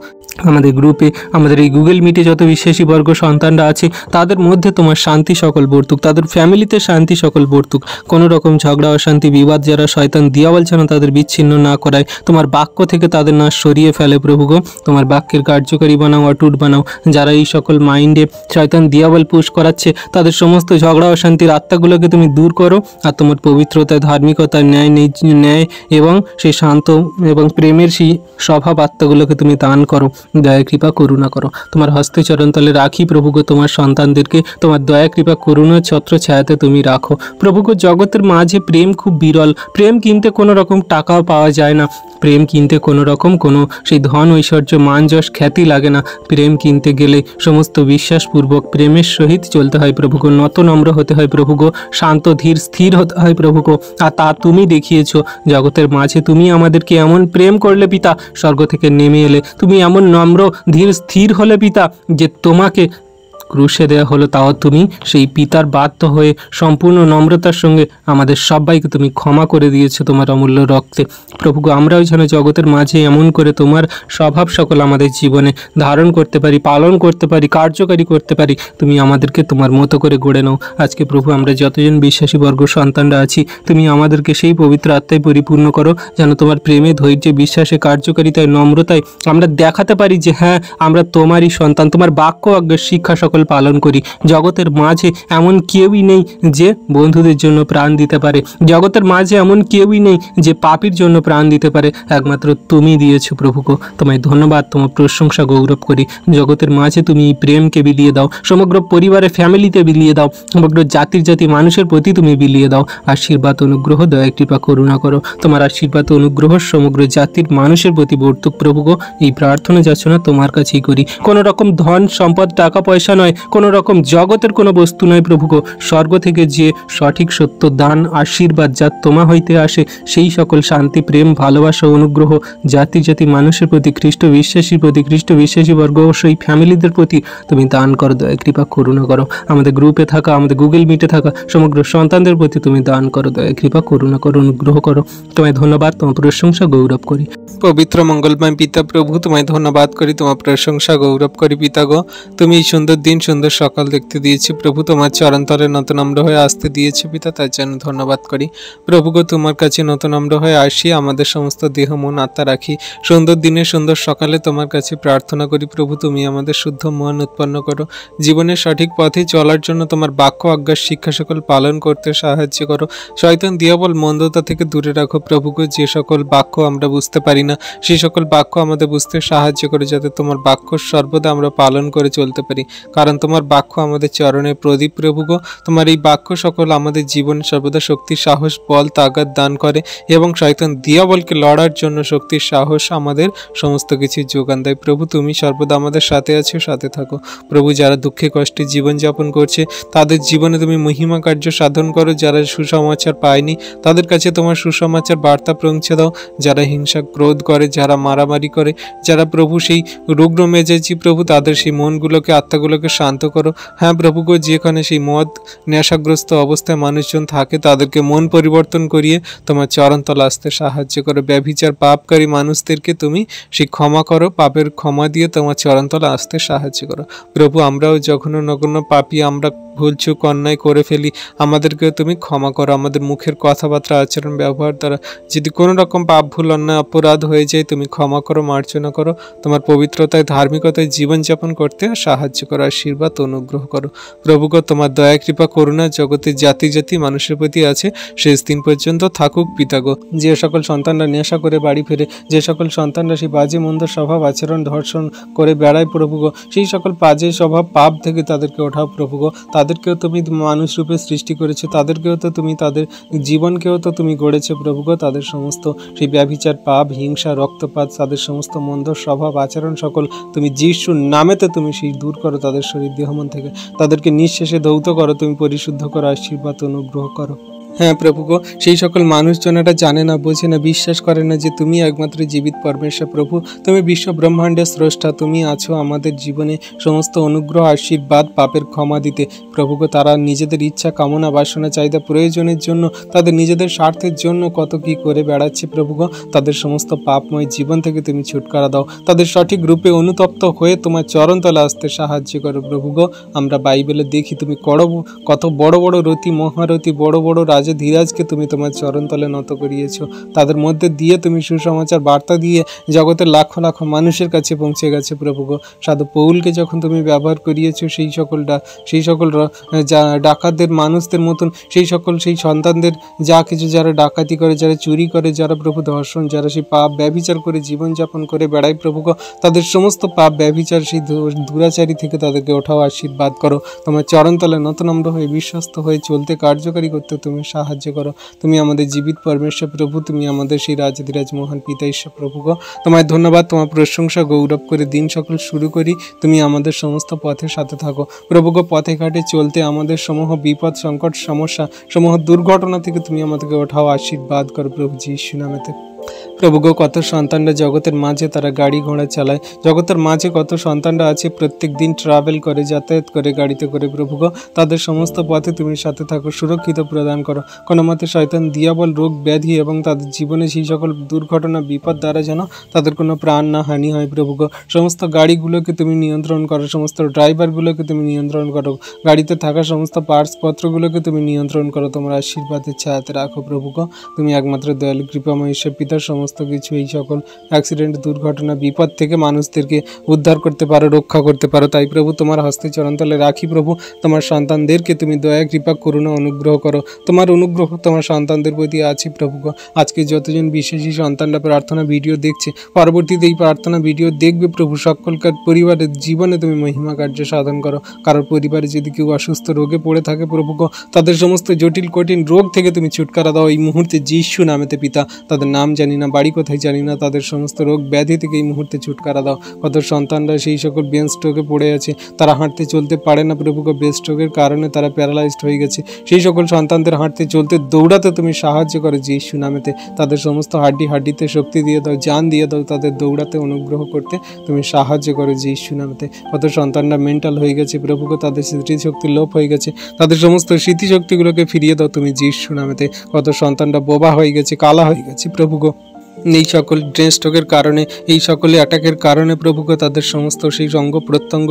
আমাদের গ্রুপে, আমাদের এই গুগল মিটে যত বিশ্বাসী বর্গ সন্তানরা আছে, তাদের মধ্যে তোমার শান্তি সকল বর্তুক, তাদের ফ্যামিলিতে শান্তি সকল বর্তুক। কোনো রকম ঝগড়া, অশান্তি, বিবাদ যারা শয়তান দিয়াবল যেন তাদের বিচ্ছিন্ন না করায়, তোমার বাক্য থেকে তাদের না সরিয়ে ফেলে প্রভু গো। তোমার বাক্যের কার্যকারী বানাও, অটুট বানাও। যারা এই সকল মাইন্ডে শয়তান দিয়াবল পুশ করাচ্ছে, তাদের সমস্ত ঝগড়া অশান্তির আত্মাগুলোকে তুমি দূর করো। আর তোমার পবিত্রতা, ধার্মিকতা, ন্যায় এবং সেই শান্ত এবং প্রেমের সেই স্বভাব আত্মাগুলোকে তুমি দান করো। দয়া কৃপা করুণা করো। তোমার হস্তে চরণতলে রাখি প্রভুগো তোমার সন্তানদেরকে। তোমার দয়া কৃপা করুণা ছত্র ছায়াতে তুমি রাখো প্রভুগো। জগতের মাঝে প্রেম খুব বিরল। প্রেম কিনতে কোনো রকম টাকাও পাওয়া যায় না। প্রেম কিনতে কোনো রকম কোনো সেই ধন, ঐশ্বর্য, মান, যশ, খ্যাতি লাগে না। প্রেম কিনতে গেলে সমস্ত বিশ্বাসপূর্বক প্রেমের সহিত চলতে হয় প্রভুগো। নত নম্র হতে হয় প্রভুগো। শান্ত, ধীর, স্থির হতে হয় প্রভুগো। আর তা তুমি দেখিয়েছ জগতের মাঝে। তুমি আমাদেরকে এমন প্রেম করলে পিতা, স্বর্গ থেকে নেমে এলে। তুমি এমন নম্র, ধীর, স্থির হলে পিতা, যে তোমাকে ক্রুশে দেওয়া হলো, তাও তুমি সেই পিতার বাধ্য হয়ে সম্পূর্ণ নম্রতার সঙ্গে আমাদের সবাইকে তুমি ক্ষমা করে দিয়েছো তোমার অমূল্য রক্তে প্রভুগো। আমরাও যেন জগতের মাঝে এমন করে তোমার স্বভাব সকল আমাদের জীবনে ধারণ করতে পারি, পালন করতে পারি, কার্যকারী করতে পারি। তুমি আমাদেরকে তোমার মতো করে গড়ে নাও। আজকে প্রভু আমরা যতজন বিশ্বাসী বর্গ সন্তানরা আছি, তুমি আমাদেরকে সেই পবিত্র আত্মায় পরিপূর্ণ করো, যেন তোমার প্রেমে, ধৈর্যে, বিশ্বাসে, কার্যকারিতায়, নম্রতায় আমরা দেখাতে পারি যে হ্যাঁ, আমরা তোমারই সন্তান। তোমার বাক্য আজ্ঞার শিক্ষা সকল পালন করি। জগতের মাঝে এমন কেউই নেই যে বন্ধুদের জন্য প্রাণ দিতে পারে। জগতের মাঝে এমন কেউই নেই যে পাপীর জন্য প্রাণ দিতে পারে। একমাত্র তুমি দিয়েছো প্রভুগো। তোমায় ধন্যবাদ, তোমার প্রশংসা, গৌরব করি। জগতের মাঝে তুমি প্রেমকে বিলিয়ে দাও, সমগ্র পরিবারের ফ্যামিলিতে বিলিয়ে দাও, সমগ্র জাতি মানুষের প্রতি তুমি বিলিয়ে দাও। আশীর্বাদ অনুগ্রহ দয়া কৃপা করুণা করো। তোমার আশীর্বাদ অনুগ্রহ সমগ্র জাতির মানুষের প্রতি বর্তুক প্রভুগো। এই প্রার্থনা যাচনা তোমার কাছেই করি। কোনো রকম ধন সম্পদ, টাকা পয়সা নয়, কোনো রকম জগতের কোনো বস্তু নয় প্রভুগো। স্বর্গ থেকে যে সঠিক সত্য দান, আশীর্বাদ যা তোমা হইতে আসে, সেই সকল শান্তি, প্রেম, ভালোবাসা, অনুগ্রহ জাতি মানুষের প্রতি, খ্রিস্ট বিশ্বাসীর প্রতি, খ্রিস্ট বিশ্বাসী বর্গ সেই ফ্যামিলিদের প্রতি তুমি দান করো, দয়া কৃপা করুণা করো। আমাদের গ্রুপে থাকা, আমাদের গুগল মিটে থাকা সমগ্র সন্তানদের প্রতি তুমি দান করো, দয়া কৃপা করুণা করো, অনুগ্রহ করো। তোমায় ধন্যবাদ, তোমার প্রশংসা, গৌরব করি। পবিত্র মঙ্গলময় পিতা প্রভু, তোমায় ধন্যবাদ করি, তোমার প্রশংসা, গৌরব করি পিতা গো। তুমি এই সুন্দর দিন, সুন্দর সকাল দেখতে দিয়েছি প্রভু। তোমার চরণতলে নত নম্র হয়ে আসতে দিয়েছে পিতা, তার জন্য ধন্যবাদ করি প্রভু গো। তোমার কাছে নত নম্র হয়ে আসি, আমাদের সমস্ত দেহ মন আত্মা রাখি। সুন্দর দিনে, সুন্দর সকালে তোমার কাছে প্রার্থনা করি প্রভু, তুমি আমাদের শুদ্ধ মন উৎপন্ন করো। জীবনের সঠিক পথে চলার জন্য তোমার বাক্য আজ্ঞার শিক্ষা সকল পালন করতে সাহায্য করো। শয়তান দিয়াবল মন্দতা থেকে দূরে রাখো প্রভু গো। যে সকল বাক্য আমরা বুঝতে পারি না, সেই সকল বাক্য আমাদের বুঝতে সাহায্য করে, যাতে তোমার বাক্য সর্বদা আমরা পালন করে চলতে পারি। কারণ তোমার বাক্য আমাদের চরণে প্রদীপ প্রভু গো। তোমার এই বাক্য সকল আমাদের জীবনে সর্বদা শক্তি, সাহস, বল, তাগাদ দান করে এবং শয়তান দিয়াবলকে লড়ার জন্য শক্তির সাহস আমাদের সমস্ত কিছু যোগান দেয় প্রভু। তুমি সর্বদা আমাদের সাথে আছো, সাথে থাকো প্রভু। যারা দুঃখে কষ্টে জীবনযাপন করছে, তাদের জীবনে তুমি মহিমা কার্য সাধন করো। যারা সুসমাচার পায়নি, তাদের কাছে তোমার সুসমাচার বার্তা পৌঁছে দাও। যারা হিংসা, ক্রোধ করে, যারা মারামারি করে, যারা প্রভু সেই রুগ্ন মেজাজি প্রভু, তাদের সেই মনগুলোকে, আত্মাগুলোকে শান্ত করো। হ্যাঁ প্রভু গো, যেখানে সেই মদ নেশাগ্রস্ত অবস্থায় মানুষজন থাকে, তাদেরকে মন পরিবর্তন করিয়ে তোমার চরণতলে আসতে সাহায্য করো। ব্যভিচার পাপকারী মানুষদেরকে তুমি সেই ক্ষমা করো, পাপের ক্ষমা দিয়ে তোমার চরণতলে আসতে সাহায্য করো প্রভু। আমরাও যখন নগণ্য পাপী, আমরা ভুলচুক অন্যায় করে ফেলি, আমাদেরকেও তুমি ক্ষমা করো। আমাদের মুখের কথাবার্তা, আচরণ, ব্যবহার দ্বারা যদি কোনো রকম পাপ, ভুল, অন্যায়, অপরাধ হয়ে যায়, তুমি ক্ষমা করো, মার্জনা করো। তোমার পবিত্রতায়, ধার্মিকতায় জীবনযাপন করতে সাহায্য করো, আশীর্বাদ অনুগ্রহ করো। প্রভুগ, তোমার দয়া, কৃপা, করুণা জগতের জাতি জাতি মানুষের প্রতি আছে, শেষ দিন পর্যন্ত থাকুক পিতাগো। যে সকল সন্তানরা নেশা করে বাড়ি ফেরে, যে সকল সন্তানরা সেই বাজে মন্দ স্বভাব, আচরণ, ধর্ষণ করে বেড়ায় প্রভুগ, সেই সকল বাজে স্বভাব, পাপ থেকে তাদেরকে ওঠাও প্রভুগ। তাদেরকেও তুমি মানুষ রূপে সৃষ্টি করেছো, তাদেরকেও তো তুমি, তাদের জীবনকেও তো তুমি গড়েছো প্রভুগ। তাদের সমস্ত সেই ব্যভিচার, পাপ, হিংসা, রক্তপাত, তাদের সমস্ত মন্দ স্বভাব, আচরণ সকল তুমি যিশুর নামেতে তুমি সেই দূর করো তাদের শরীর দেহ মন থেকে। তাদেরকে নিঃশেষে ধৌত করো, তুমি পরিশুদ্ধ করো, আশীর্বাদ অনুগ্রহ করো। হ্যাঁ প্রভুগো, সেই সকল মানুষজনেরা জানে না, বোঝে না, বিশ্বাস করে না যে তুমি একমাত্র জীবিত পরমেশ্বর প্রভু। তুমি বিশ্ব ব্রহ্মাণ্ডের স্রষ্টা, তুমি আছো আমাদের জীবনে সমস্ত অনুগ্রহ, আশীর্বাদ, পাপের ক্ষমা দিতে প্রভুগো। তারা নিজেদের ইচ্ছা, কামনা, বাসনা, চাহিদা, প্রয়োজনের জন্য, তাদের নিজেদের স্বার্থের জন্য কত কি করে বেড়াচ্ছে প্রভুগো। তাদের সমস্ত পাপময় জীবন থেকে তুমি ছুটকারা দাও, তাদের সঠিক রূপে অনুতপ্ত হয়ে তোমার চরণতলে আসতে সাহায্য করো প্রভুগো। আমরা বাইবেলে দেখি তুমি কত বড় বড় রতি, মহারথী, বড় বড় রাজা ধীরাজকে তুমি তোমার চরণতলে নত করিয়েছো। তাদের মধ্যে দিয়ে তুমি সুসমাচার বার্তা দিয়ে জগতের লাখো লাখো মানুষের কাছে পৌঁছে গেছে প্রভুগো। সাধু পৌলকে যখন তুমি ব্যবহার করিয়েছো সেই সকল ডাকাতদের মানুষদের মতন, সেই সন্তানদের যা কিছু, যারা ডাকাতি করে, যারা চুরি করে, যারা প্রভু ধর্ষণ, যারা সেই পাপ ব্যভিচার করে জীবনযাপন করে বেড়ায় প্রভুগো, তাদের সমস্ত পাপ ব্যভিচার, সেই দুরাচারী থেকে তাদেরকে ওঠাও, আশীর্বাদ করো। তোমার চরণতলে নতনম্র হয়ে, বিশ্বস্ত হয়ে চলতে, কার্যকারী করতে তুমি সাহায্য করো। তুমি আমাদের জীবিত পরমেশ্বর প্রভু, তুমি আমাদের সেই রাজাধিরাজ মহান পিতা ঈশ্বর প্রভুগো। তোমায় ধন্যবাদ, তোমার প্রশংসা, গৌরব করে দিন সকল শুরু করি। তুমি আমাদের সমস্ত পথের সাথে থাকো প্রভুগো। পথে ঘাটে চলতে আমাদের সমূহ বিপদ, সংকট, সমস্যা, সমূহ দুর্ঘটনা থেকে তুমি আমাদেরকে ওঠাও, আশীর্বাদ করো প্রভু যীশু নামেতে। প্রভুগো, কত সন্তানরা জগতের মাঝে তারা গাড়ি ঘোড়া চালায়, জগতের মাঝে কত সন্তানরা আছে প্রত্যেক দিন ট্রাভেল করে, যাতায়াত করে, গাড়িতে করে প্রভুগো। তাদের সমস্ত পথে তুমি সাথে থাকো, সুরক্ষিত প্রদান করো। কোনো মতে শয়তান, দিয়াবল, রোগ ব্যাধি এবং তাদের জীবনে সেই সকল দুর্ঘটনা, বিপদ দ্বারা যেন তাদের কোনো প্রাণ না হানি হয় প্রভুগো। সমস্ত গাড়িগুলোকে তুমি নিয়ন্ত্রণ করো, সমস্ত ড্রাইভারগুলোকে তুমি নিয়ন্ত্রণ করো, গাড়িতে থাকা সমস্ত পার্টসপত্রগুলোকে তুমি নিয়ন্ত্রণ করো। তোমার আশীর্বাদের ছায়াতে রাখো প্রভুগো। তুমি একমাত্র দয়ালু, কৃপাময় ঈশ্বর পিতার সমস্ত কিছু, এই সকল অ্যাক্সিডেন্ট, দুর্ঘটনা, বিপদ থেকে মানুষদেরকে উদ্ধার করতে পারো, রক্ষা করতে পারো। তাই প্রভু তোমার হস্তে চরণতলে রাখি প্রভু। তোমার সন্তানদেরকে তুমি দয়া, কৃপা, করুণা, অনুগ্রহ করো। তোমার অনুগ্রহ তোমার সন্তানদের প্রতি আছে প্রভুগো। আজকে যতজন বিশেষী সন্তানরা প্রার্থনা ভিডিও দেখছে, পরবর্তীতে এই প্রার্থনা ভিডিও দেখবে প্রভু, সকলকার পরিবারের জীবনে তুমি মহিমা কার্য সাধন করো। কারোর পরিবারে যদি কেউ অসুস্থ রোগে পড়ে থাকে প্রভুগো, তাদের সমস্ত জটিল কঠিন রোগ থেকে তুমি ছুটকারা দাও এই মুহূর্তে যীশু নামেতে পিতা। তাদের নাম জানি না, বাড়ি কোথায় জানি না, তাদের সমস্ত রোগ ব্যাধি থেকে এই মুহূর্তে ছুটকারা দাও। কত সন্তানরা সেই সকল ব্রেন স্ট্রোকে পড়ে আছে, তারা হাঁটতে চলতে পারে না প্রভুগো, ব্রেন স্ট্রোকের কারণে তারা প্যারালাইজড হয়ে গেছে। সেই সকল সন্তানদের হাঁটতে চলতে দৌড়াতে তুমি সাহায্য করো যীশু নামেতে। তাদের সমস্ত হাড্ডিতে শক্তি দিয়ে দাও, জান দিয়ে দাও, তাদের দৌড়াতে, অনুগ্রহ করতে তুমি সাহায্য করো যীশু নামেতে। কত সন্তানরা মেন্টাল হয়ে গেছে প্রভুগো, তাদের স্মৃতিশক্তি লোপ হয়ে গেছে, তাদের সমস্ত স্মৃতিশক্তিগুলোকে ফিরিয়ে দাও তুমি যীশু নামেতে। কত সন্তানরা বোবা হয়ে গেছে, কালা হয়ে গেছে প্রভুগো, এই সকল ব্রেন স্ট্রোকের কারণে, এই সকলে অ্যাটাকের কারণে প্রভুগো, তাদের সমস্ত সেই অঙ্গ প্রত্যঙ্গ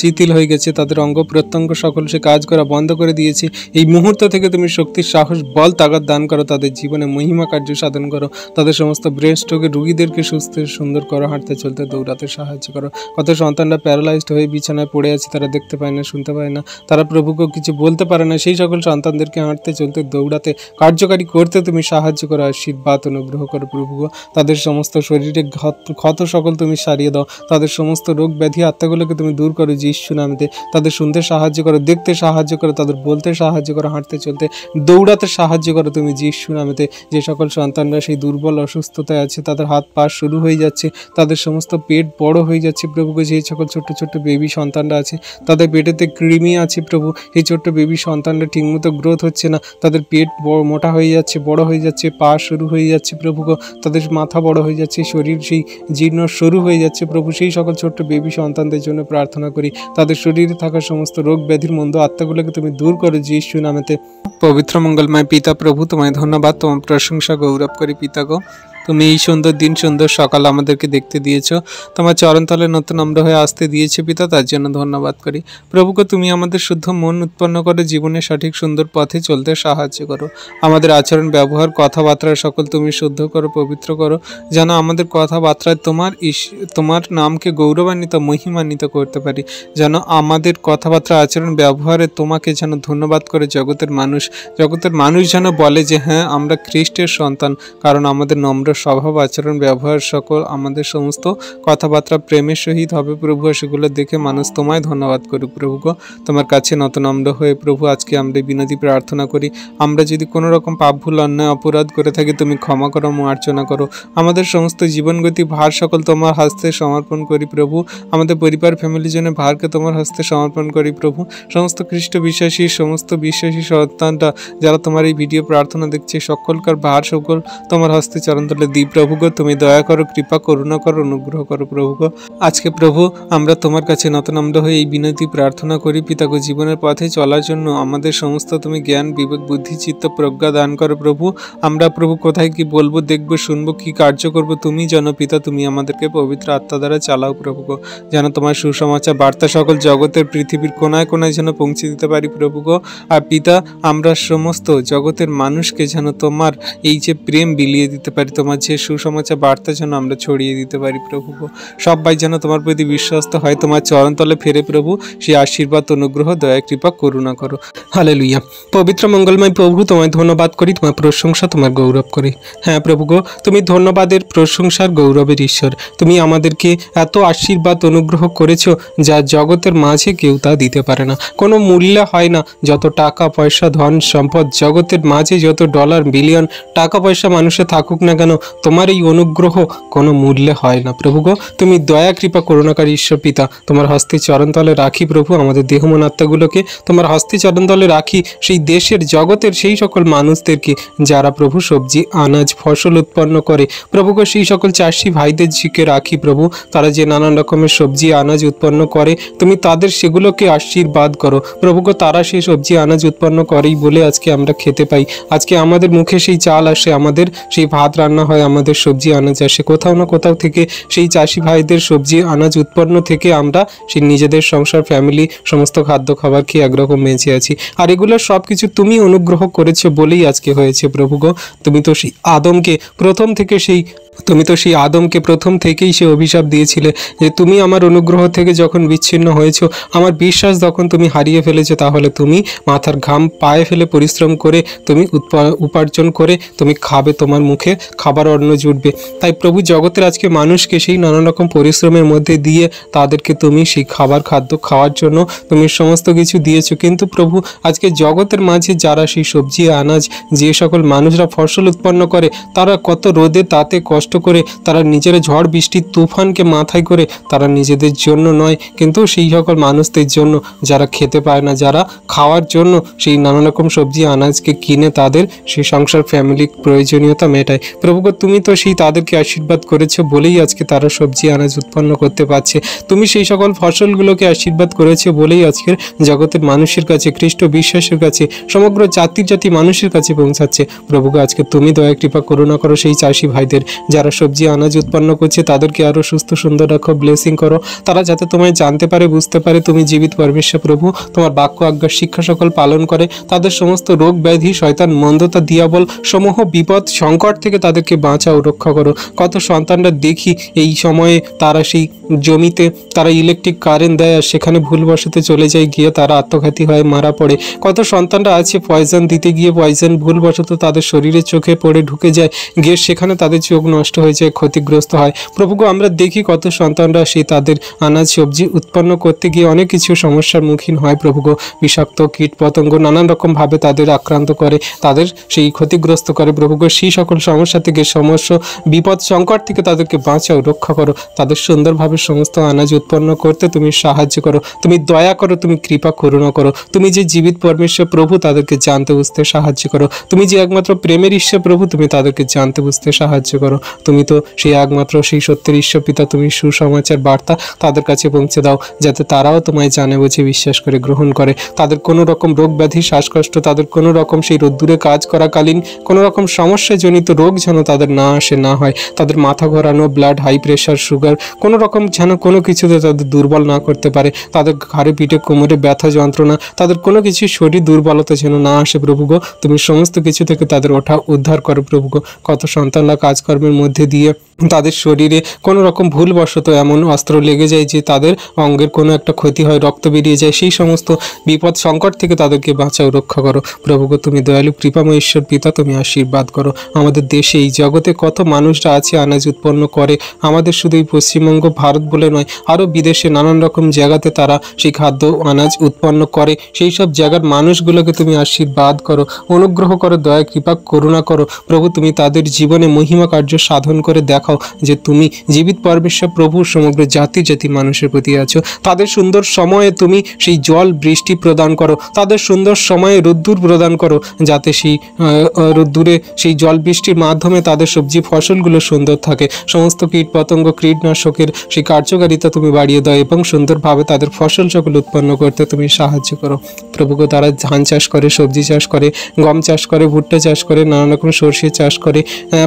শিথিল হয়ে গেছে, তাদের অঙ্গ প্রত্যঙ্গ সকল সে কাজ করা বন্ধ করে দিয়েছে। এই মুহূর্ত থেকে তুমি শক্তির, সাহস, বল, তাগাদ দান করো, তাদের জীবনে মহিমা কার্য সাধন করো। তাদের সমস্ত ব্রেন স্ট্রোকের রুগীদেরকে সুস্থ সুন্দর করো, হাঁটতে চলতে দৌড়াতে সাহায্য করো। কত সন্তানরা প্যারালাইজড হয়ে বিছানায় পড়ে আছে, তারা দেখতে পায় না, শুনতে পায় না, তারা প্রভুকে কিছু বলতে পারে না। সেই সকল সন্তানদেরকে হাঁটতে চলতে দৌড়াতে কার্যকারী করতে তুমি সাহায্য করো, আশীর্বাদ অনুগ্রহ করো প্রভুগো। তাদের সমস্ত শরীরে ক্ষত সকল তুমি সারিয়ে দাও, তাদের সমস্ত রোগ ব্যাধি আত্মাগুলোকে তুমি দূর করো যীশু নামেতে। তাদের শুনতে সাহায্য করো, দেখতে সাহায্য করো, তাদের বলতে সাহায্য করো, হাঁটতে চলতে দৌড়াতে সাহায্য করো তুমি যীশু নামেতে। যে সকল সন্তানরা সেই দুর্বল অসুস্থতায় আছে, তাদের হাত পা শুরু হয়ে যাচ্ছে, তাদের সমস্ত পেট বড় হয়ে যাচ্ছে প্রভুগো। যে সকল ছোট্ট ছোট্ট বেবি সন্তানরা আছে, তাদের পেটেতে কৃমি আছে প্রভু, এই ছোট্ট বেবি সন্তানরা ঠিকমতো গ্রোথ হচ্ছে না, তাদের পেট মোটা হয়ে যাচ্ছে, বড় হয়ে যাচ্ছে, পা শুরু হয়ে যাচ্ছে প্রভুগো, তাদের মাথা বড় হয়ে যাচ্ছে, শরীর সেই জীর্ণ শুরু হয়ে যাচ্ছে প্রভু। সেই সকল ছোট্ট বেবি সন্তানদের জন্য প্রার্থনা করি, তাদের শরীরে থাকা সমস্ত রোগ ব্যাধির মন্দ আত্মাগুলোকে তুমি দূর করো যীশু নামেতে। পবিত্র মঙ্গলময় পিতা প্রভু, তোমায় ধন্যবাদ, তোমার প্রশংসা, গৌরব করি পিতা গো। তুমি এই সুন্দর দিন সুন্দর সকাল আমাদেরকে দেখতে দিয়েছো, তোমার চরণতলে নতুন আমরা হয়ে আসতে দিয়েছে পিতা, তার জন্য ধন্যবাদ করি। প্রভুকে তুমি আমাদের শুদ্ধ মন উৎপন্ন করে জীবনে সঠিক সুন্দর পথে চলতে সাহায্য করো। আমাদের আচরণ ব্যবহার কথাবার্তা সকল তুমি শুদ্ধ করো, পবিত্র করো, যেন আমাদের কথাবার্তায় তোমার নামকে গৌরবান্বিত মহিমান্বিত করতে পারি, যেন আমাদের কথাবার্তা আচরণ ব্যবহারে তোমাকে যেন ধন্যবাদ করে জগতের মানুষ যেন বলে যে হ্যাঁ আমরা খ্রিস্টের সন্তান, কারণ আমাদের নম্র স্বভাব আচরণ ব্যবহার সকল আমাদের সমস্ত কথাবার্তা প্রেমের সহিত হবে প্রভু। সেগুলো দেখে মানুষ তোমায় ধন্যবাদ করুক প্রভু। তোমার কাছে নত নম্র হয়ে প্রভু আজকে আমরা বিনতি প্রার্থনা করি, আমরা যদি কোনো রকম পাপ ভুল অন্যায় অপরাধ করে থাকি তুমি ক্ষমা করো, মার্জনা করো। আমাদের সমস্ত জীবনগতি ভার সকল তোমার হস্তে সমর্পণ করি প্রভু। আমাদের পরিবার ফ্যামিলির জন্য ভারকে তোমার হস্তে সমর্পণ করি প্রভু। সমস্ত খ্রিস্ট বিশ্বাসী সন্তানরা যারা তোমার এই ভিডিও প্রার্থনা দেখছে সকলকার ভার সকল তোমার হস্তে চরণতলে দিই প্রভু। তুমি দয়া করো, কৃপা করুণা করো, অনুগ্রহ করো প্রভু। আজকে প্রভু আমরা তোমার কাছে নতনম্র হয়ে এই বিনতি প্রার্থনা করি পিতাগো, জীবনের পথে চলার জন্য আমাদের সমস্ত তুমি জ্ঞান বিবেক বুদ্ধি চিত্ত প্রজ্ঞা দান করো প্রভু। আমরা প্রভু কোথায় কি বলবো, দেখবো, শুনবো, কি কার্য করবো তুমি জানো পিতা। তুমি আমাদেরকে পবিত্র আত্মা দ্বারা চালাও প্রভু। যেন তোমার সুসমাচার বার্তা সকল জগতের পৃথিবীর কোনায় কোনায় যেন পৌঁছে দিতে পারি প্রভু। আর পিতা আমরা সমস্ত জগতের মানুষকে যেন তোমার এই যে প্রেম বিলিয়ে দিতে পারি, তোমার যে সুসমাচার বার্তা যেন আমরা ছড়িয়ে দিতে পারি প্রভু। সবাই যেন তোমার প্রতি বিশ্বস্ত হয়, তোমার চরণতলে ফেরে প্রভু। সেই আশীর্বাদ অনুগ্রহ দয়া কৃপা করুণা করো। হালেলুয়া। পবিত্র মঙ্গলময় প্রভু তোমায় ধন্যবাদ করি, তোমার প্রশংসা তোমার গৌরব করি। হ্যাঁ প্রভু গো, তুমি ধন্যবাদের প্রশংসার গৌরবের ঈশ্বর। তুমি আমাদেরকে এত আশীর্বাদ অনুগ্রহ করেছো যা জগতের মাঝে কেউ তা দিতে পারে না, কোনো মূল্য হয় না। যত টাকা পয়সা ধন সম্পদ জগতের মাঝে যত ডলার বিলিয়ন টাকা পয়সা মানুষে থাকুক না কেন, তোমার এই অনুগ্রহ কোনো মূল্যে হয় না প্রভু গো। তুমি দয়া কৃপা করুণাকারী ঈশ্বর পিতা, তোমার হস্তে চরণতলে রাখি প্রভু। আমাদের দেহ মন আত্মাগুলোকে তোমার হস্তে চরণতলে রাখি, সেই দেশের জগতের সেই সকল মানুষদেরকে যারা প্রভু সবজি আনাজ ফসল উৎপন্ন করে প্রভু গো, সেই সকল চাষি ভাইদের ঝিকে রাখি প্রভু। তারা যে নানান রকমের সবজি আনাজ উৎপন্ন করে তুমি তাদের সেগুলোকে আশীর্বাদ করো প্রভু গো। তারা সেই সবজি আনাজ উৎপন্ন করেই বলে আজকে আমরা খেতে পাই, আজকে আমাদের মুখে সেই চাল আসে, আমাদের সেই ভাত রান্না হয়, আমাদের সবজি আনাজ আসে কোথাও না কোথাও থেকে। সেই চাষি ভাইদের সবজি আনাজ উৎপন্ন থেকে আমরা সেই নিজেদের সংসার ফ্যামিলি সমস্ত খাদ্য খাবার খেয়ে একরকম বেঁচে আছি। আর এগুলো সব কিছু তুমি অনুগ্রহ করেছো বলেই আজকে হয়েছে প্রভু গো। তুমি তো সেই আদমকে প্রথম থেকেই সে অভিশাপ দিয়েছিলে যে তুমি আমার অনুগ্রহ থেকে যখন বিচ্ছিন্ন হয়েছো, আমার বিশ্বাস যখন তুমি হারিয়ে ফেলেছো, তাহলে তুমি মাথার ঘাম পায়ে ফেলে পরিশ্রম করে তুমি উপার্জন করে তুমি খাবে, তোমার মুখে খাবার অন্ন জুটবে। তাই প্রভু জগতের আজকে মানুষকে সেই নানান রকম পরিশ্রমের মধ্যে দিয়ে তাদেরকে তুমি সেই খাদ্য খাওয়ার জন্য তুমি সমস্ত কিছু দিয়েছো। কিন্তু প্রভু আজকে জগতের মাঝে যারা সেই সবজি আনাজ যে সকল মানুষরা ফসল উৎপন্ন করে, তারা কত রোদে তাতে কষ্ট করে তারা নিজেরা ঝড় বৃষ্টি তুফানকে মাথায় করে তারা নিজেদের জন্য নয় কিন্তু সেই সকল মানুষদের জন্য যারা খেতে পায় না, যারা খাওয়ার জন্য সেই নানা রকম সবজি আনাজকে কিনে তাদের সেই সংসার ফ্যামিলি প্রয়োজনীয়তা মেটায়। প্রভু তুমি তো সেই তাদেরকে আশীর্বাদ করেছো বলেই আজকে তারা সবজি আনাজ উৎপন্ন করতে পারছে। তুমি সেই সকল ফসলগুলোকে আশীর্বাদ করেছো বলেই আজকের জগতের মানুষের কাছে খ্রিস্ট বিশ্বাসের কাছে সমগ্র জাতি মানুষের কাছে পৌঁছাচ্ছে। প্রভুকে আজকে তুমি দয়া কৃপা করুণা করো, সেই চাষি ভাইদের যারা সবজি আনাজ উৎপন্ন করছে তাদেরকে আরো সুস্থ সুন্দর রাখো, ব্লেসিং করো, তারা যাতে তোমায় জানতে পারে বুঝতে পারে তুমি জীবিত পরমেশ্বর প্রভু, তোমার বাক্য আজ্ঞা শিক্ষা সকল পালন করে তাদের সমস্ত রোগ ব্যাধি শয়তান মন্দতা দিয়াবল সমূহ বিপদ সংকট থেকে তাদেরকে বাঁচাও, রক্ষা করো। কত সন্তানরা দেখি এই সময়ে তারা সেই জমিতে তারা ইলেকট্রিক কারেন্ট দেয় আর সেখানে ভুলবশত চলে যায়, গিয়ে তারা আত্মঘাতী হয় মারা পড়ে। কত সন্তানরা আছে পয়জন দিতে গিয়ে পয়জন ভুলবশত তাদের শরীরের চোখে পড়ে ঢুকে যায়, গিয়ে সেখানে তাদের চোখ নষ্ট হয়ে যায়, ক্ষতিগ্রস্ত হয়। প্রভুগো আমরা দেখি কত সন্তানরা সেই তাদের আনাজ সবজি উৎপন্ন করতে গিয়ে অনেক কিছু সমস্যার মুখীন হয় প্রভুগো। বিষাক্ত কীট পতঙ্গ নানান রকমভাবে তাদের আক্রান্ত করে, তাদের সেই ক্ষতিগ্রস্ত করে প্রভুগো। সেই সকল সমস্যা থেকে সমস্যা বিপদ সংকট থেকে তাদেরকে বাঁচাও, রক্ষা করো, তাদের সুন্দরভাবে সমস্ত আনাজ উৎপন্ন করতে তুমি সাহায্য করো, তুমি দয়া করো, তুমি কৃপা করুণা করো। তুমি যে জীবিত পরমেশ্বর প্রভু, তাদেরকে জানতে বুঝতে সাহায্য করো। তুমি যে একমাত্র প্রেমের ঈশ্বর প্রভু, তুমি তাদেরকে জানতে বুঝতে সাহায্য করো। তুমি তো সেই একমাত্র সেই সত্যের ঈশ্বর পিতা, তুমি সুসমাচার বার্তা তাদের কাছে পৌঁছে দাও, যাতে তারাও তোমায় জানে বুঝে বিশ্বাস করে গ্রহণ করে। তাদের কোনো রকম রোগ ব্যাধি, শ্বাসকষ্ট, তাদের কোনো রকম সেই রোদ্দুরে কাজ করাকালীন কোনো রকম সমস্যাজনিত রোগ যেন তাদের না আসে, না হয়। তাদের মাথা ঘোরানো, ব্লাড, হাই প্রেশার, সুগার, কোনো রকম যেন কোনো কিছুতে তাদের দুর্বল না করতে পারে। তাদের ঘাড়ে পিঠে কোমরে ব্যথা যন্ত্রণা, তাদের কোনো কিছু শরীর দুর্বলতা যেন না আসে প্রভু গো। তুমি সমস্ত কিছু থেকে তাদের উদ্ধার করো প্রভু গো। কত সন্তানরা কাজকর্মের মধ্যে দিয়ে তাদের শরীরে কোনো রকম ভুলবশত এমন অস্ত্র লেগে যায় যে তাদের অঙ্গের কোনো একটা ক্ষতি হয়, রক্ত বেরিয়ে যায়। সেই সমস্ত বিপদ সংকট থেকে তাদেরকে বাঁচাও, রক্ষা করো প্রভু গো। তুমি দয়ালু কৃপাময় ঈশ্বর পিতা, তুমি আশীর্বাদ করো। আমাদের দেশে, এই জগতে কত মানুষরা আছে আনাজ উৎপন্ন করে। আমাদের শুধু এই পশ্চিমবঙ্গ, ভারত বলে নয়, আরও বিদেশে নানান রকম জায়গাতে তারা সেই খাদ্য আনাজ উৎপন্ন করে। সেই সব জায়গার মানুষগুলোকে তুমি আশীর্বাদ করো, অনুগ্রহ করো, দয়া কৃপা করুণা করো প্রভু। তুমি তাদের জীবনে মহিমা কার্য সাধন করে দেখাও যে তুমি জীবিত পরমেশ্বর প্রভু সমগ্র জাতি জাতি মানুষের প্রতি আছো। তাদের সুন্দর সময়ে তুমি সেই জল বৃষ্টি প্রদান করো, তাদের সুন্দর সময়ে রোদ্দুর প্রদান করো, যাতে সেই রোদ্দুরে সেই জল বৃষ্টির মাধ্যমে তাদের সবজি ফসলগুলো সুন্দর থাকে। সমস্ত কীট পতঙ্গ, কীটনাশকের সেই কার্যকারিতা তুমি বাড়িয়ে দাও এবং সুন্দরভাবে তাদের ফসল সকল উৎপন্ন করতে তুমি সাহায্য করো প্রভু গো। তারা ধান চাষ করে, সবজি চাষ করে, গম চাষ করে, ভুট্টা চাষ করে, নানান রকম সর্ষে চাষ করে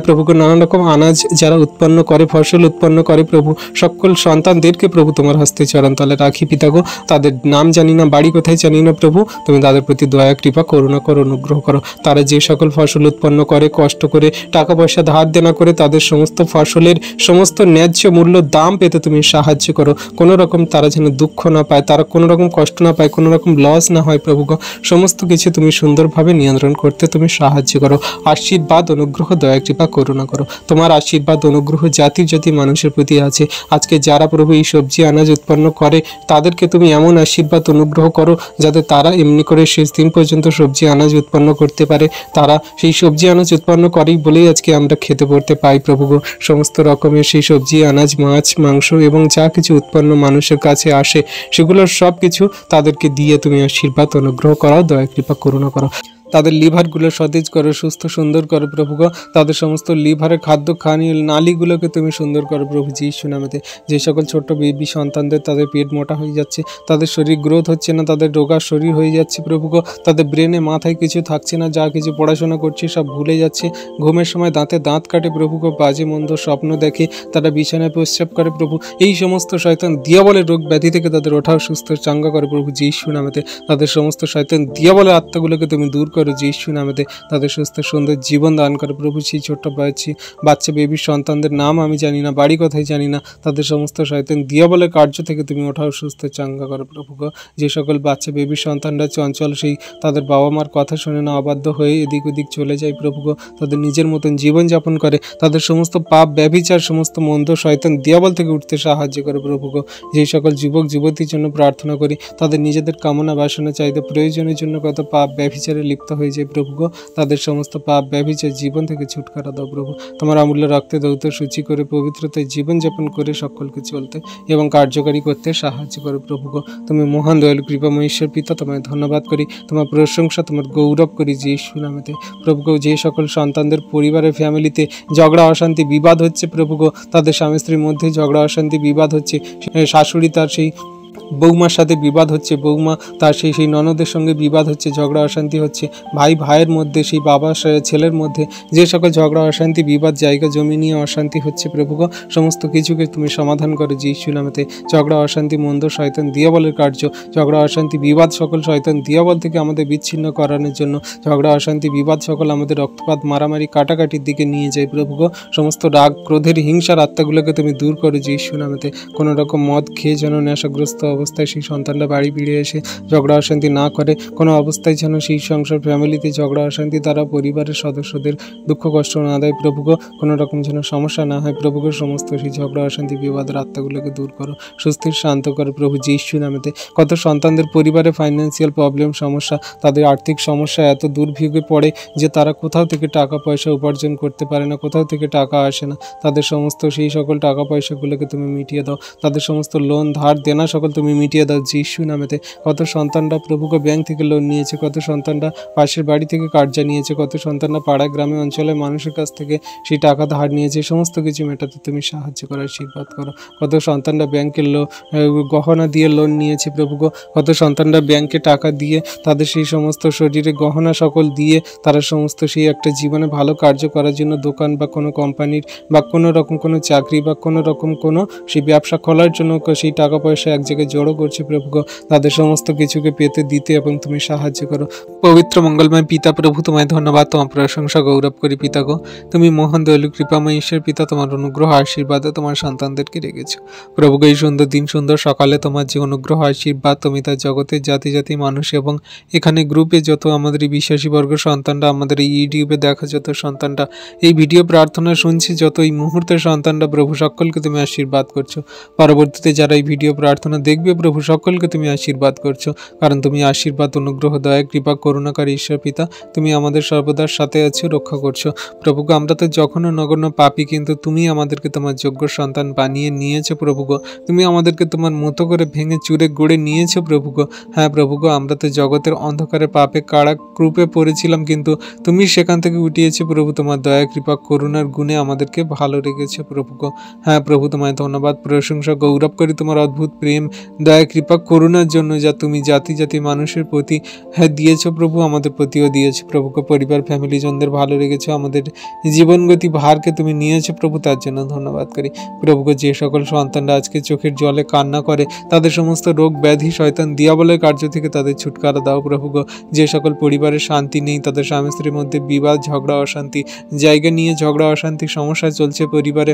প্রভু গো। নানান রকম আনাজ যারা উৎপন্ন করে, ফসল উৎপন্ন করে প্রভু, সকল সন্তানদেরকে প্রভু তোমার হস্তে চরণতলে রাখি পিতা গো। তাদের নাম জানি না, বাড়ি কোথায় জানি না প্রভু, তুমি তাদের প্রতি দয়া কৃপা করুণা করো, অনুগ্রহ করো। তারা যে সকল ফসল উৎপন্ন করে, কষ্ট করে, টাকা পয়সা ধার দেনা করে, তাদের সমস্ত ফসলের সমস্ত ন্যায্য মূল্য দাম পেতে তুমি সাহায্য করো। কোনো রকম তারা যেন দুঃখ না পায়, তারা কোনো রকম কষ্ট না পায়, কোনো রকম লস না হয় প্রভু গো। সমস্ত কিছু তুমি সুন্দরভাবে নিয়ন্ত্রণ করতে তুমি সাহায্য করো। আশীর্বাদ, অনুগ্রহ, দয়া কৃপা করুণা করো। তোমার আশীর্বাদ, অনুগ্রহ জাতির জাতি মানুষের প্রতি আছে। আজকে যারা প্রভু এই সবজি আনাজ উৎপন্ন করে, তাদেরকে তুমি এমন আশীর্বাদ অনুগ্রহ করো যাতে তারা এমনি করে শেষ দিন পর্যন্ত সবজি আনাজ উৎপন্ন করতে পারে। তারা সেই সবজি আনাজ উৎপন্ন করেই বলেই আজকে আমরা খেতে পড়তে পাই প্রভু গো। সমস্ত রকমের সেই সবজি আনাজ, মাছ, মাংস এবং যা কিছু উৎপন্ন মানুষের কাছে আসে, সেগুলোর সব কিছু তাদেরকে দিয়ে তুমি আশীর্বাদ অনুগ্রহ করো, দয়া কৃপা করুণা করো। তাদের লিভারগুলো সতেজ করো, সুস্থ সুন্দর করো প্রভু গো। তাদের সমস্ত লিভারের খাদ্য খানি নালীগুলোকে তুমি সুন্দর করো প্রভু যিশু নামেতে। যে সকল ছোট্ট বেবি সন্তানদের তাদের পেট মোটা হয়ে যাচ্ছে, তাদের শরীর গ্রোথ হচ্ছে না, তাদের রোগা শরীর হয়ে যাচ্ছে প্রভু গো। তাদের ব্রেনে, মাথায় কিছু থাকছে না, যা কিছু পড়াশোনা করছে সব ভুলে যাচ্ছে। ঘুমের সময় দাঁতে দাঁত কাটে প্রভু গো, বাজে মন্দ স্বপ্ন দেখে, তারা বিছানায় প্রস্রাব করে প্রভু। এই সমস্ত শয়তান দিয়াবলের রোগ ব্যাধি থেকে তাদের ওঠাও সুস্থ চাঙ্গা করে প্রভু যিশু নামেতে। তাদের সমস্ত শয়তান দিয়াবলের আত্মাগুলোকে তুমি দূর করো যিশু নামেতে। তাদের সুস্থ সুন্দর জীবন দান করো প্রভু। সেই ছোট্ট বাচ্চা বেবি সন্তানদের নাম আমি জানি না, বাড়ি কোথায় জানি না, তাদের সমস্ত শয়তান দিয়াবলের কার্য থেকে তুমি ওঠাও সুস্থ চাঙ্গা করো প্রভু গো। যে সকল বাচ্চা বেবি সন্তানরা চঞ্চল, সেই তাদের বাবা মার কথা শুনে না অবাধ্য হয়ে এদিক ওদিক চলে যায় প্রভু গো, তাদের নিজের মতন জীবনযাপন করে, তাদের সমস্ত পাপ, ব্যভিচার, সমস্ত মন্দ শয়তান দিয়াবল থেকে উঠতে সাহায্য করে প্রভু গো। যেই সকল যুবক যুবতীর জন্য প্রার্থনা করি, তাদের নিজেদের কামনা বাসনা চাইতে প্রয়োজনের জন্য কত পাপ ব্যভিচারে লিপ্ত হয়ে যায় প্রভু গো, তাদের সমস্ত পাপ ব্যভিচার জীবন থেকে ছুটকারা দাও প্রভু। তোমার অমূল্য রক্তে দৌত সূচি করে পবিত্রতায় জীবনযাপন করে সকলকে চলতে এবং কার্যকারী করতে সাহায্য করো প্রভু গো। তুমি মহান দয়ালু কৃপাময় ঈশ্বর পিতা, তোমায় ধন্যবাদ করি, তোমার প্রশংসা, তোমার গৌরব করি যিশু নামেতে প্রভু গো। যে সকল সন্তানদের পরিবারের ফ্যামিলিতে ঝগড়া অশান্তি বিবাদ হচ্ছে প্রভু গো, তাদের স্বামী স্ত্রীর মধ্যে ঝগড়া অশান্তি বিবাদ হচ্ছে, শাশুড়ি তার সেই বৌমার সাথে বিবাদ হচ্ছে, বৌমা তার সেই ননদের সঙ্গে বিবাদ হচ্ছে, ঝগড়া অশান্তি হচ্ছে, ভাই ভাইয়ের মধ্যে, সেই বাবা ছেলের মধ্যে যে সকল ঝগড়া অশান্তি বিবাদ, জায়গা জমি নিয়ে অশান্তি হচ্ছে প্রভু গো, সমস্ত কিছুকে তুমি সমাধান করো যিশু নামেতে। ঝগড়া অশান্তি, মন্দ শয়তান দিয়াবলের কার্য, ঝগড়া অশান্তি বিবাদ সকল শয়তান দিয়াবল থেকে আমাদের বিচ্ছিন্ন করানোর জন্য, ঝগড়া অশান্তি বিবাদ সকল আমাদের রক্তপাত, মারামারি, কাটাকাটির দিকে নিয়ে যায় প্রভু গো। সমস্ত রাগ, ক্রোধের, হিংসার আত্মাগুলোকে তুমি দূর করো যিশু নামেতে। কোনো রকম মদ খেয়ে যেন নেশাগ্রস্ত অবস্থা অবস্থায় সেই সন্তানরা বাড়ি ফিরে এসে ঝগড়া অশান্তি না করে, কোনো অবস্থায় যেন সেই সংসার ফ্যামিলিতে ঝগড়া অশান্তি দ্বারা পরিবারের সদস্যদের দুঃখ কষ্ট না দেয় প্রভুগ, কোনো রকম যেন সমস্যা না হয় প্রভুগ। সমস্ত সেই ঝগড়া অশান্তি বিবাদের আত্মাগুলোকে দূর করো, সুস্থির শান্ত করো প্রভু যিশু নামেতে। কত সন্তানদের পরিবারে ফাইন্যান্সিয়াল প্রবলেম সমস্যা, তাদের আর্থিক সমস্যা এত দুর্ভোগে পড়ে যে তারা কোথাও থেকে টাকা পয়সা উপার্জন করতে পারে না, কোথাও থেকে টাকা আসে না। তাদের সমস্ত সেই সকল টাকা পয়সাগুলোকে তুমি মিটিয়ে দাও, তাদের সমস্ত লোন ধার দেনা সকল তুমি মিটিয়ে দাও যিশু নামেতে। কত সন্তানরা প্রভুকে ব্যাংক থেকে লোন নিয়েছে, কত সন্তানরা পাশের বাড়ি থেকে কর্জা নিয়েছে, কত সন্তানরা পাড়া গ্রামে অঞ্চলের মানুষের কাছ থেকে সেই টাকা ধার নিয়েছে, সমস্ত কিছু মেটাতে তুমি সাহায্য করো, আশীর্বাদ করো। কত সন্তানরা ব্যাংকের গহনা দিয়ে লোন নিয়েছে প্রভুকে, কত সন্তানরা ব্যাংকে টাকা দিয়ে তাদের সেই সমস্ত শরীরে গহনা সকল দিয়ে তারা সমস্ত সেই একটা জীবনে ভালো কার্য করার জন্য দোকান বা কোনো কোম্পানির বা কোনো রকম কোনো চাকরি বা কোনো রকম কোনো সেই ব্যবসা খোলার জন্য সেই টাকা পয়সা এক জায়গায় জড়ো করছে প্রভুকে, তাদের সমস্ত কিছুকে পেতে দিতে এবং তুমি সাহায্য করো। পবিত্র মঙ্গলময় পিতা প্রভু, তোমায় ধন্যবাদ, তোমার প্রশংসা গৌরব করি পিতা গো। তুমি মহান দয়ালু কৃপাময় ঈশ্বর পিতা, তোমার অনুগ্রহ আশীর্বাদে তোমার সন্তানদেরকে রেখেছো প্রভু। এই সুন্দর দিন সুন্দর সকালে তোমার যে অনুগ্রহ আশীর্বাদ তুমি তার জগতের জাতি জাতি মানুষ এবং এখানে গ্রুপে যত আমাদের এই বিশ্বাসী বর্গ সন্তানরা, আমাদের এই ইউটিউবে দেখা যত সন্তানরা এই ভিডিও প্রার্থনা শুনছি, যত এই মুহূর্তের সন্তানরা প্রভু সকলকে তুমি আশীর্বাদ করছো। পরবর্তীতে যারা এই ভিডিও প্রার্থনা দেখবে প্রভু সকলকে তুমি আশীর্বাদ করছো, কারণ তুমি আশীর্বাদ অনুগ্রহ দয়া কৃপা করুণাকারী ঈশ্বর পিতা, তুমি আমাদের সর্বদার সাথে আছো, রক্ষা করছো প্রভুকে। আমরা তো যখনও নগণ্য পাপী, কিন্তু তুমি আমাদেরকে তোমার যোগ্য সন্তান বানিয়ে নিয়েছো প্রভুগো। তুমি আমাদেরকে তোমার মতো করে ভেঙে চুরে গড়ে নিয়েছো প্রভুগো। হ্যাঁ প্রভুগো, আমরা তো জগতের অন্ধকারে পাপে কারা কূপে পড়েছিলাম, কিন্তু তুমি সেখান থেকে উঠিয়েছো প্রভু। তোমার দয়া কৃপা করুণার গুণে আমাদেরকে ভালো রেখেছো প্রভুগো। হ্যাঁ প্রভু, তোমায় ধন্যবাদ প্রশংসা গৌরব করি তোমার অদ্ভুত প্রেম দয়া কৃপা করুণার জন্য, যা তুমি জাতি জাতি মানুষের প্রতি হ্যাঁ দিয়েছো প্রভু, আমাদের প্রতিও দিয়েছো প্রভুকে। পরিবার ফ্যামিলি জনদের ভালো রেখেছো, আমাদের জীবনগতি ভারকে তুমি নিয়েছো প্রভু, তার জন্য ধন্যবাদ করি প্রভুকে। যে সকল সন্তানরা আজকে চোখের জলে কান্না করে, তাদের সমস্ত রোগ ব্যাধি শয়তান দিয়াবলের কার্য থেকে তাদের ছুটকারা দাও প্রভুগো। যে সকল পরিবারের শান্তি নেই, তাদের স্বামী স্ত্রীর মধ্যে বিবাদ ঝগড়া অশান্তি, জায়গা নিয়ে ঝগড়া অশান্তি সমস্যা চলছে পরিবারে,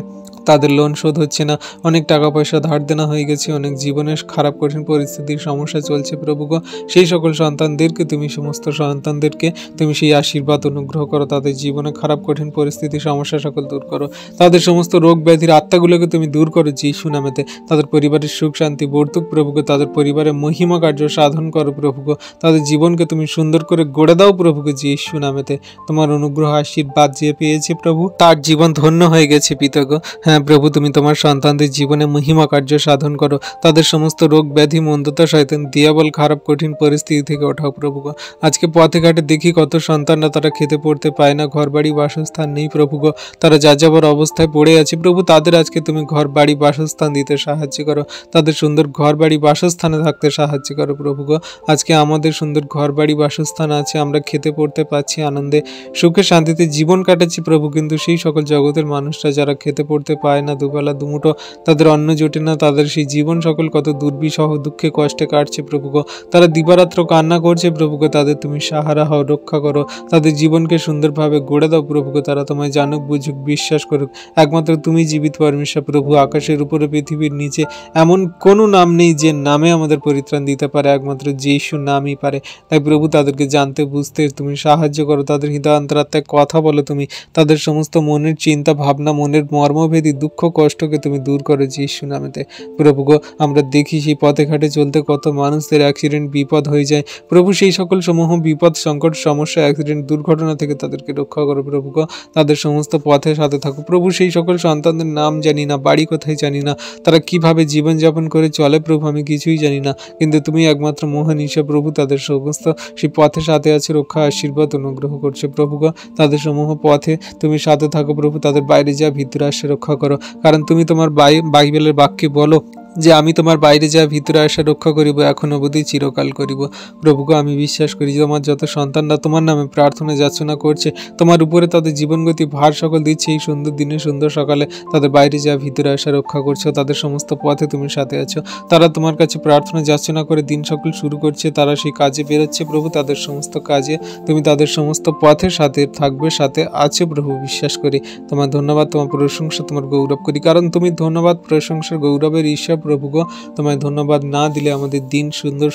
তাদের লোন শোধ হচ্ছে না, অনেক টাকা পয়সা ধার দেনা হয়ে গেছে, অনেক জীবনের খারাপ কঠিন পরিস্থিতির সমস্যা চলছে প্রভুগো। সেই সকল সন্তানদেরকে তুমি সমস্ত সন্তানদেরকে তুমি সেই আশীর্বাদ অনুগ্রহ করো, তাদের জীবনে খারাপ কঠিন পরিস্থিতি সমস্যা সকল দূর করো, তাদের সমস্ত রোগ ব্যাধির আত্মাগুলোকে তুমি দূর করো যিশু নামেতে। তাদের পরিবারের সুখ শান্তি বর্তুক প্রভুকে, তাদের পরিবারের মহিমা কার্য সাধন করো প্রভুকে, তাদের জীবনকে তুমি সুন্দর করে গড়ে দাও প্রভুকে যিশু নামেতে। তোমার অনুগ্রহ আশীর্বাদ যে পেয়েছে প্রভু, তার জীবন ধন্য হয়ে গেছে পিতাগো। হ্যাঁ প্রভু, তুমি তোমার সন্তানদের জীবনে মহিমা কার্য সাধন করো, তাদের সমস্ত রোগ ব্যাধি মন্দতা শয়তান দিয়াবল খারাপ কঠিন পরিস্থিতি থেকে ওঠাও প্রভুগো। আজকে পথে ঘাটে দেখি কত সন্তানরা তারা খেতে পড়তে পায় না, ঘর বাড়ি বাসস্থান নেই প্রভুগো, তারা যাযাবর অবস্থায় পড়ে আছে প্রভু, তাদের আজকে তুমি ঘর বাড়ি বাসস্থান দিতে সাহায্য করো, তাদের সুন্দর ঘর বাড়ি বাসস্থানে থাকতে সাহায্য করো প্রভুগো। আজকে আমাদের সুন্দর ঘর বাড়ি বাসস্থান আছে, আমরা খেতে পড়তে পাচ্ছি, আনন্দে সুখে শান্তিতে জীবন কাটাচ্ছি প্রভু, কিন্তু সেই সকল জগতের মানুষরা যারা খেতে পড়তে পায় না, দুবেলা দুমুঠো তাদের অন্ন জোটে না, তাদের সেই জীবন সকল কত দুর্বিষহ দুঃখে কষ্টে কাটছে প্রভুগো, তারা দিবারাত্র কান্না করছে প্রভুগো, তাদের তুমি সাহারা হও, রক্ষা করো, তাদের জীবনকে সুন্দরভাবে গড়ে দাও প্রভুগো। তারা তোমায় জানুক বুঝুক বিশ্বাস করুক, একমাত্র তুমি জীবিত পরমেশ্বর প্রভু। আকাশের উপরে পৃথিবীর নিচে এমন কোনো নাম নেই যে নামে আমাদের পরিত্রাণ দিতে পারে, একমাত্র যিশু নামই পারে। তাই প্রভু তাদেরকে জানতে বুঝতে তুমি সাহায্য করো, তাদের হৃদয় অন্তরাত্মায় কথা বলো তুমি, তাদের সমস্ত মনের চিন্তা ভাবনা মনের মর্মভেদী দুঃখ কষ্টকে তুমি দূর করো যিশু নামেতে প্রভুগো। আমরা দেখি সেই পথে ঘাটে চলতে কত মানুষদের অ্যাক্সিডেন্ট বিপদ হয়ে যায় প্রভু, সেই সকল সমূহ বিপদ সংকট সমস্যা অ্যাক্সিডেন্ট দুর্ঘটনা থেকে তাদেরকে রক্ষা করো প্রভুগো, তাদের সমস্ত পথের সাথে থাকো প্রভু। সেই সকল সন্তানদের নাম জানি না, বাড়ি কোথায় জানি না, তারা কিভাবে জীবনযাপন করে চলে প্রভু আমি কিছুই জানি না, কিন্তু তুমি একমাত্র মহান ঈশ্বর প্রভু, তাদের সমস্ত সেই পথের সাথে আছে, রক্ষা আশীর্বাদ অনুগ্রহ করছে প্রভুগো। তাদের সমূহ পথে তুমি সাথে থাকো প্রভু, তাদের বাইরে যা ভিতরে আসে রক্ষা করো, কারণ তুমি তোমার বাইবেলের বাক্যে বলো যে আমি তোমার বাইরে যা ভিতরে আসা রক্ষা করিব, এখন অবধি চিরকাল করিব প্রভুকে। আমি বিশ্বাস করি তোমার যত সন্তানরা তোমার নামে প্রার্থনা যাচনা করছে, তোমার উপরে তাদের জীবনগতি ভার সকল দিচ্ছে, এই সুন্দর দিনে সুন্দর সকালে তাদের বাইরে যা ভিতরে আসা রক্ষা করছো, তাদের সমস্ত পথে তুমি সাথে আছো, তারা তোমার কাছে প্রার্থনা যাচনা করে দিন সকল শুরু করছে, তারা সেই কাজে বেরোচ্ছে প্রভু, তাদের সমস্ত কাজে তুমি তাদের সমস্ত পথের সাথে থাকবে, সাথে আছে প্রভু বিশ্বাস করি। তোমার ধন্যবাদ, তোমার প্রশংসা, তোমার গৌরব করি, কারণ তুমি ধন্যবাদ প্রশংসার গৌরবের ঈশ্বর প্রভু গো। তোমায় ধন্যবাদ না দিলে আমাদের দিন সুন্দর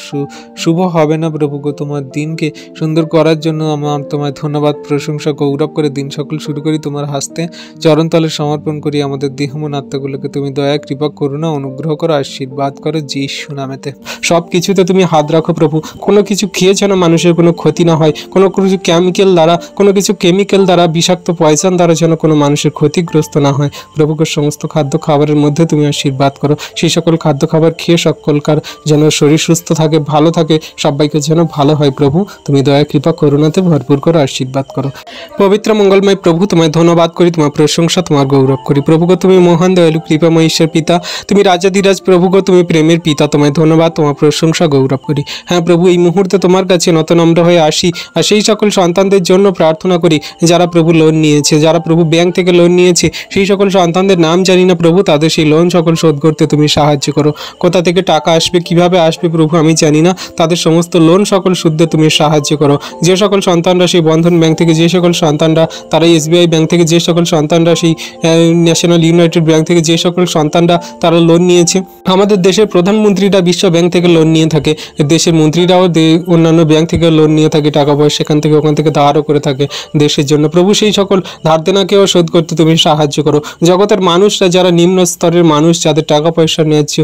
শুভ হবে না প্রভু গো। তোমার দিনকে সুন্দর করার জন্য আমার তোমায় ধন্যবাদ, প্রশংসা, গৌরব করে দিন সকল শুরু করি তোমার হাসতে চরণতলে সমর্পণ করি। আমাদের দেহ মন আত্মাগুলোকে তুমি দয়া, কৃপা, করুণা, অনুগ্রহ করো, আশীর্বাদ করো যীশু নামেতে। সব কিছুতে তুমি হাত রাখো প্রভু। কোনো কিছু খেয়ে যেন মানুষের কোনো ক্ষতি না হয়, কোনো কিছু কেমিক্যাল দ্বারা বিষাক্ত পয়জন দ্বারা যেন কোনো মানুষের ক্ষতিগ্রস্ত না হয় প্রভুকে। সমস্ত খাদ্য খাবারের মধ্যে তুমি আশীর্বাদ করো। সেই সকল খাদ্য খাবার খেয়ে সকলকার যেন শরীর সুস্থ থাকে, ভালো থাকে, সবাইকে যেন ভালো হয় প্রভু। তুমি দয়া, কৃপা, করুণাতে ভরপুর করো, আশীর্বাদ করো। পবিত্র মঙ্গলময় প্রভু, তোমায় ধন্যবাদ করি, তোমার প্রশংসা, তোমার গৌরব করি প্রভুগো। তুমি মহান দয়ালু কৃপাময় ঈশ্বর পিতা, তুমি রাজাধিরাজ প্রভুগো, তুমি প্রেমের পিতা। তোমায় ধন্যবাদ, তোমার প্রশংসা, গৌরব করি। হ্যাঁ প্রভু, এই মুহূর্তে তোমার কাছে নতনম্র হয়ে আসি আর সেই সকল সন্তানদের জন্য প্রার্থনা করি যারা প্রভু লোন নিয়েছে, যারা প্রভু ব্যাংক থেকে লোন নিয়েছে। সেই সকল সন্তানদের নাম জানি না প্রভু, তাদের সেই লোন সকল শোধ করতে তুমি সাহায্য করো। কোথা থেকে টাকা আসবে, কিভাবে আসবে প্রভু আমি জানি না, তাদের সমস্ত লোন সকল সুদে তুমি সাহায্য করো। যে সকল সন্তানরা সেই বন্ধন ব্যাংক থেকে, যে সকল সন্তানরা তারা SBI ব্যাংক থেকে, যে সকল সন্তানরা সেই ন্যাশনাল ইউনাইটেড ব্যাংক থেকে, যে সকল সন্তানরা তারা লোন নিয়েছে। আমাদের দেশের প্রধানমন্ত্রীরা বিশ্ব ব্যাংক থেকে লোন নিয়ে থাকে, দেশের মন্ত্রীরাও অন্যান্য ব্যাংক থেকে লোন নিয়ে থাকে, টাকা পয়সা সেখান থেকে ওখান থেকে ধারও করে থাকে দেশের জন্য প্রভু। সেই সকল ধার দেনাকেও শোধ করতে তুমি সাহায্য করো। জগতের মানুষরা যারা নিম্ন স্তরের মানুষ, যাদের টাকা পয়সা ন্যায্য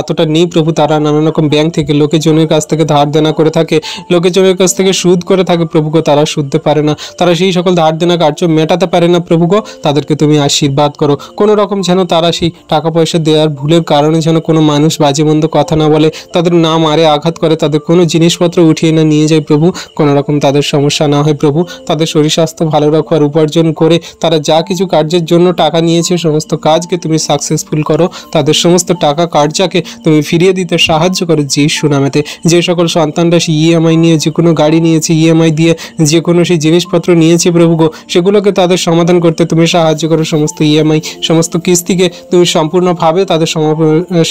অতটা নেই প্রভু, তারা নানা রকম ব্যাংক থেকে লোকেজনের কাছ থেকে ধার দেনা করে থাকে, লোকেজনের কাছ থেকে সুদ করে থাকে প্রভুগো। তারা সুদতে পারে না, তারা সেই সকল ধার দেনা কার্য মেটাতে পারে না প্রভুগো। তাদেরকে তুমি আশীর্বাদ করো। কোনো রকম যেন তারা সেই টাকা পয়সা দেওয়ার ভুলের কারণে যেন কোনো মানুষ বাজে মন্দ কথা না বলে, তাদের না মারে, আঘাত করে, তাদের কোনো জিনিসপত্র উঠিয়ে না নিয়ে যায় প্রভু। কোনো রকম তাদের সমস্যা না হয় প্রভু। তাদের শরীর স্বাস্থ্য ভালো রাখো আর উপার্জন করে তারা যা কিছু কার্যের জন্য টাকা নিয়েছে সমস্ত কাজকে তুমি সাকসেসফুল করো। তাদের সমস্ত টাকা কার্যকে তুমি ফিরিয়ে দিতে সাহায্য করো যীশু নামেতে। যে সকল সন্তানরা সেই EMI নিয়ে যে কোনো গাড়ি নিয়েছে, EMI দিয়ে যে কোনো সেই জিনিসপত্র নিয়েছে প্রভু গো, সেগুলোকে তাদের সমাধান করতে তুমি সাহায্য করো। সমস্ত EMI, সমস্ত কিস্তিকে তুমি সম্পূর্ণভাবে তাদের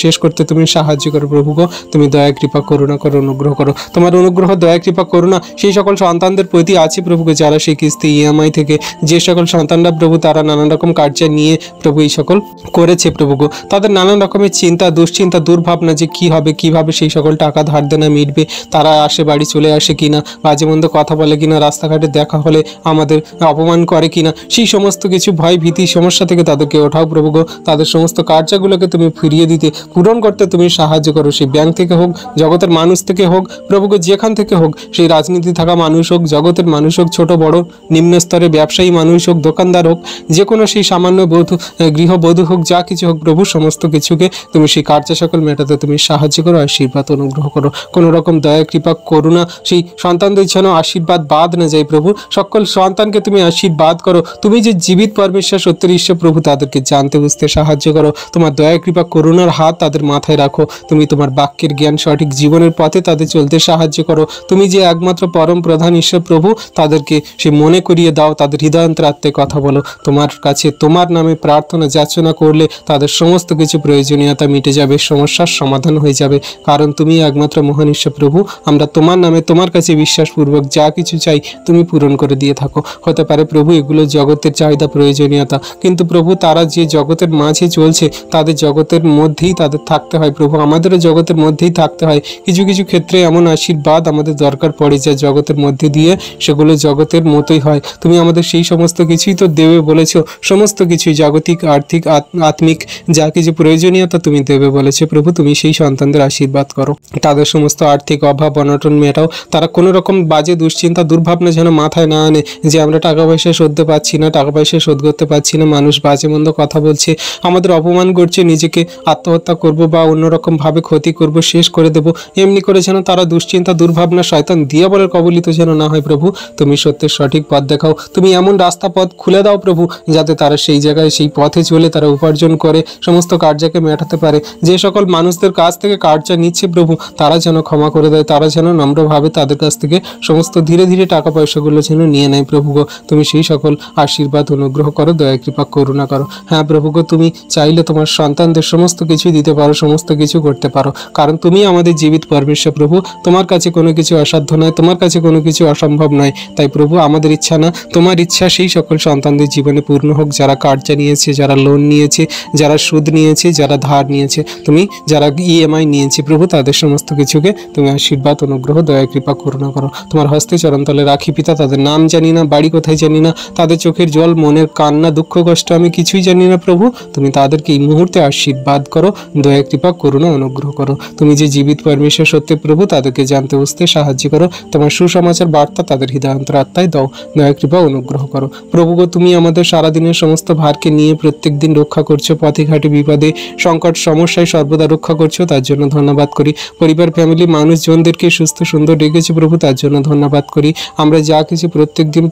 শেষ করতে তুমি সাহায্য করো প্রভু গো। তুমি দয়া, কৃপা, করুণা করো, অনুগ্রহ করো। তোমার অনুগ্রহ, দয়া, কৃপা, করুণা সেই সকল সন্তানদের প্রতি আছে প্রভু গো, যারা সেই কিস্তি EMI থেকে, যে সকল সন্তানরা প্রভু তারা নানান রকম কার্য নিয়ে প্রভু এই সকল করেছে প্রভু গো, তাদের নানান রকমের চিন্তা, দুশ্চিন্তা, দুর্ভাবনা যে কি হবে, কিভাবে সেই সকল টাকা ধার দেনা মিটবে, তারা আসে বাড়ি চলে আসে কিনা, বাজে মন্দ কথা বলে কিনা, রাস্তাঘাটে দেখা হলে আমাদের অপমান করে কিনা, সেই সমস্ত কিছু ভয় ভীতি সমস্যা থেকে তাদেরকে ওঠাও প্রভু গো। তাদের সমস্ত কার্যগুলোকে তুমি ফিরিয়ে দিতে, পূরণ করতে তুমি সাহায্য করো। সেই ব্যাংক থেকে হোক, জগতের মানুষ থেকে হোক প্রভু গো, যেখান থেকে হোক, সেই রাজনীতি থাকা মানুষ হোক, জগতের মানুষ হোক, ছোট বড় নিম্ন স্তরে ব্যবসায়ী মানুষ হোক, দোকানদার হোক, যে কোনো সেই সামান্য গৃহবধূ হোক, যা কিছু হোক প্রভু, সমস্ত কিছুকে তুমি সেই কার্য সকল মেটাতে তুমি সাহায্য করো, আশীর্বাদ, অনুগ্রহ করো। কোনো রকম দয়া, কৃপা, করুণা সেই সন্তানদের যেন আশীর্বাদ বাদ না যায় প্রভু। সকল সন্তানকে তুমি আশীর্বাদ করো। তুমি যে জীবিত পরমেশ্বর, সত্যের ঈশ্বর প্রভু, তাদেরকে জানতে বুঝতে সাহায্য করো। তোমার দয়া, কৃপা, করুণার হাত তাদের মাথায় রাখো। তুমি তোমার বাক্যের জ্ঞান, সঠিক জীবনের পথে তাদের চলতে সাহায্য করো। তুমি যে একমাত্র পরম প্রধান ঈশ্বর প্রভু, তাদেরকে সে মনে করিয়ে দাও, তাদের হৃদয়ান্তরাত্মে কথা বলো। তোমার কাছে তোমার নামে প্রার্থনা যাচনা করলে তাদের সমস্ত কিছু প্রয়োজনীয়তা মিটে যাবে, সমস্যার সমাধান হয়ে যাবে, কারণ তুমি একমাত্র মহান ঈশ্বর প্রভু। আমরা তোমার নামে তোমার কাছে বিশ্বাসপূর্বক যা কিছু চাই তুমি পূরণ করে দিয়ে থাকো। হতে পারে প্রভু এগুলো জগতের চাহিদা, প্রয়োজনীয়তা, কিন্তু প্রভু তারা যে জগতের মাঝে চলছে, তাদের জগতের মধ্যেই তাদের থাকতে হয় প্রভু। আমাদেরও জগতের মধ্যেই থাকতে হয়। কিছু কিছু ক্ষেত্রে এমন আশীর্বাদ আমাদের দরকার পড়ে যা জগতের মধ্যে দিয়ে সেগুলো জগতের মতোই হয়। তুমি আমাদের সেই সমস্ত কিছুই তো দেবে বলেছো, সমস্ত কিছুই জাগতিক, আর্থিক, আত্মিক যা কিছু প্রয়োজনীয়তা তুমি দেবে বলেছো প্রভু। তুমি সেই সন্তানদের আশীর্বাদ করো, তাদের সমস্ত আর্থিক অভাব অনটন মেটাও। তারা কোনো রকম বাজে দুশ্চিন্তা, দুর্ভাবনা যেন মাথায় না আনে যে আমরা টাকা পয়সা শোধতে পারছি না, টাকা পয়সা শোধ করতে পারছি না, মানুষ বাজে মন্দ কথা বলছে, আমাদের অপমান করছে, নিজেকে আত্মহত্যা করব বা অন্যরকম ভাবে ক্ষতি করব, শেষ করে দেব, এমনি করে যেন তারা দুশ্চিন্তা, দুর্ভাবনা, শয়তান দিয়াবলের কবলিত যেন না হয় প্রভু। তুমি সত্যের সঠিক পথ দেখাও। তুমি এমন রাস্তা পথ খুলে দাও প্রভু, যাতে তারা সেই জায়গায়, সেই পথে চলে তারা উপার্জন করে সমস্ত কার্যকে মেটাতে পারে। যে সকল মানুষদের কাছ থেকে কার্য নিচ্ছে প্রভু, তারা যেন ক্ষমা করে দেয়, তারা যেন নম্রভাবে তাদের কাছ থেকে সমস্ত ধীরে ধীরে টাকা পয়সাগুলো যেন নিয়ে নেয় প্রভু গো। তুমি সেই সকল আশীর্বাদ অনুগ্রহ করো, দয়া, কৃপা, করুণা করো। হ্যাঁ প্রভু গো, তুমি চাইলে তোমার সন্তানদের সমস্ত কিছু দিতে পারো, সমস্ত কিছু করতে পারো, কারণ তুমি আমাদের জীবিত পরমেশ্বর প্রভু। তোমার কাছে কোনো কিছু অসাধ্য নয়, তোমার কাছে কোনো কিছু অসম্ভব নয়। তাই প্রভু আমাদের ইচ্ছা না, তোমার ইচ্ছা সেই সকল সন্তানদের জীবনে পূর্ণ হোক, যারা কার্য নিয়েছে, যারা লোন নিয়েছে, যারা সুদ নিয়েছে, যারা ধার নিয়েছে, তুমি যারা EMI নিয়েছে প্রভু তাদের সমস্ত কিছুকে তুমি আশীর্বাদ, অনুগ্রহ, দয়া, কৃপা, করুণা করো। তোমার হস্তে চরণতলে রাখি পিতা। তাদের নাম জানি না, বাড়ি কোথায় জানি না, তাদের চোখের জল, মনের কান্না, দুঃখ কষ্ট আমি কিছুই জানি না প্রভু। তুমি তাদেরকে এই মুহূর্তে আশীর্বাদ করো, দয়া, কৃপা, করুণা, অনুগ্রহ করো। তুমি যে জীবিত পরমেশ্বর সত্য প্রভু, তাদেরকে জানতে বুঝতে সাহায্য করো। তোমার সুসমাচার বার্তা তাদের হৃদয়ান্তর আত্মায় দাও, দয়া, কৃপা, অনুগ্রহ করো প্রভু গো। তুমি আমাদের সারাদিনের সমস্ত ভারকে নিয়ে প্রত্যেক দিন রক্ষা করছো, পথে ঘাটে বিপদে সংকট সমস্যায় সর্বদা রক্ষা করছো, তার জন্য ধন্যবাদ করি। পরিবার, ফ্যামিলি, মানুষজনদেরকে সুস্থ সুন্দর রেখেছি প্রভু, তার জন্য ধন্যবাদ করি। আমরা যা কিছু প্রত্যেক দিন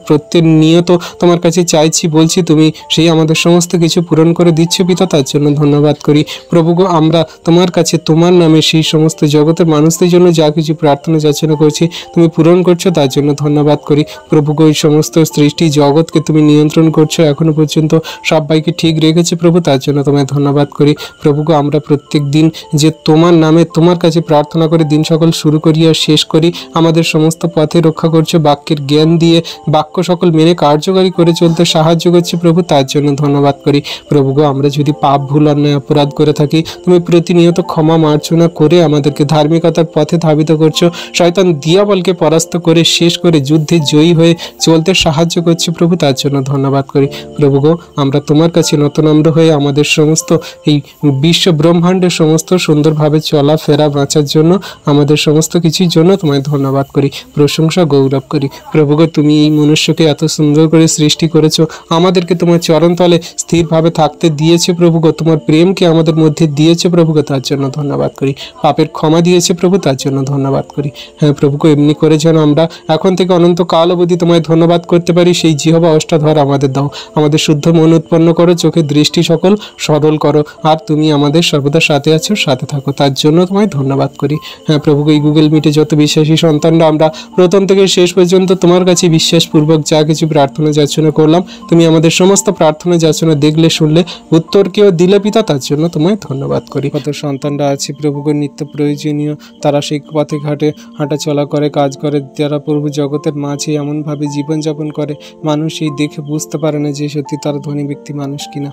নিয়ত তোমার কাছে চাইছি বলছি, তুমি সেই আমাদের সমস্ত কিছু পূরণ করে দিচ্ছ পিতা, তার জন্য ধন্যবাদ করি প্রভু গো। আমরা তোমার কাছে তোমার নামে সেই সমস্ত জগতের মানুষদের জন্য যা কিছু প্রার্থনা যাচনা করছি তুমি পূরণ করছো, তার জন্য ধন্যবাদ করি প্রভু গো। এই সমস্ত সৃষ্টি জগৎকে তুমি নিয়ন্ত্রণ করছো, এখনো পর্যন্ত সবাইকে ঠিক রেখেছে প্রভু, তার জন্য তোমায় ধন্যবাদ করি প্রভু গো। আমরা প্রত্যেক দিন যে তোমার নামে তোমার কাছে প্রার্থনা করে দিন সকল শুরু করি আর শেষ করি, আমাদের সমস্ত পথে রক্ষা করছো, বাক্যের জ্ঞান দিয়ে বাক্য সকল মেনে কার্যকারী করে চলতে সাহায্য করছে প্রভু, তার জন্য ধন্যবাদ করি প্রভু গো। আমরা যদি পাপ, ভুল, অন্যায়, অপরাধ করে থাকি তুমি প্রতিনিয়ত ক্ষমা মার্জনা করে আমাদেরকে ধার্মিকতার পথে ধাবিত করছো, শয়তান দিয়াবলকে পরাস্ত করে শেষ করে যুদ্ধে জয়ী হয়ে চলতে সাহায্য করছে প্রভু, তার জন্য ধন্যবাদ করি প্রভু গো। আমরা তোমার কাছে নতনম্র হয়ে আমাদের সমস্ত এই বিশ্ব ব্রহ্মাণ্ডের সমস্ত সুন্দরভাবে চলাফেরা বাঁচার জন্য, আমাদের সমস্ত কিছুর জন্য তোমায় ধন্যবাদ করি, প্রশংসা, গৌরব করি প্রভু গো। তুমি এই মনুষ্যকে এত সুন্দর করে সৃষ্টি করেছো, আমাদেরকে তোমার চরণতলে স্থিরভাবে থাকতে দিয়েছে প্রভু গো। তোমার প্রেমকে আমাদের মধ্যে দিয়েছে প্রভু গো, তার জন্য ধন্যবাদ করি। পাপের ক্ষমা দিয়েছে প্রভু, তার জন্য ধন্যবাদ করি। হ্যাঁ প্রভু গো, এমনি করে যেন আমরা এখন থেকে অনন্তকাল অবধি তোমায় ধন্যবাদ করতে পারি, সেই জিহ্বা অষ্টাধর আমাদের দাও। আমাদের শুদ্ধ মন উৎপন্ন করো, চোখের দৃষ্টি সকল সরল করো, আর তুমি আমাদের সর্বদা সাথে আছো, সাথে থাকো, তার জন্য তোমায় ধন্যবাদ করি। হ্যাঁ প্রভু গো, এই গুগল মিটে যত বিশ্বাসী সন্তানরা আমরা প্রথম থেকে শেষ পর্যন্ত তোমার কাছে বিশ্বাসপূর্বক যা কিছু প্রার্থনা যাচনা করলাম, তুমি আমাদের সমস্ত প্রার্থনা যাচনা দেখলে, শুনলে, উত্তরকেও দিলে পিতা, তার জন্য তোমায় ধন্যবাদ করি। কত সন্তানরা আছে প্রভু গো নিত্য প্রয়োজনীয়, তারা সেই পথে ঘাটে হাঁটা চলা করে, কাজ করে, যারা প্রভু জগতের মাঝে এমনভাবে জীবনযাপন করে মানুষ এই দেখে বুঝতে পারে না যে সত্যি তারা ধনী ব্যক্তি মানুষ কিনা।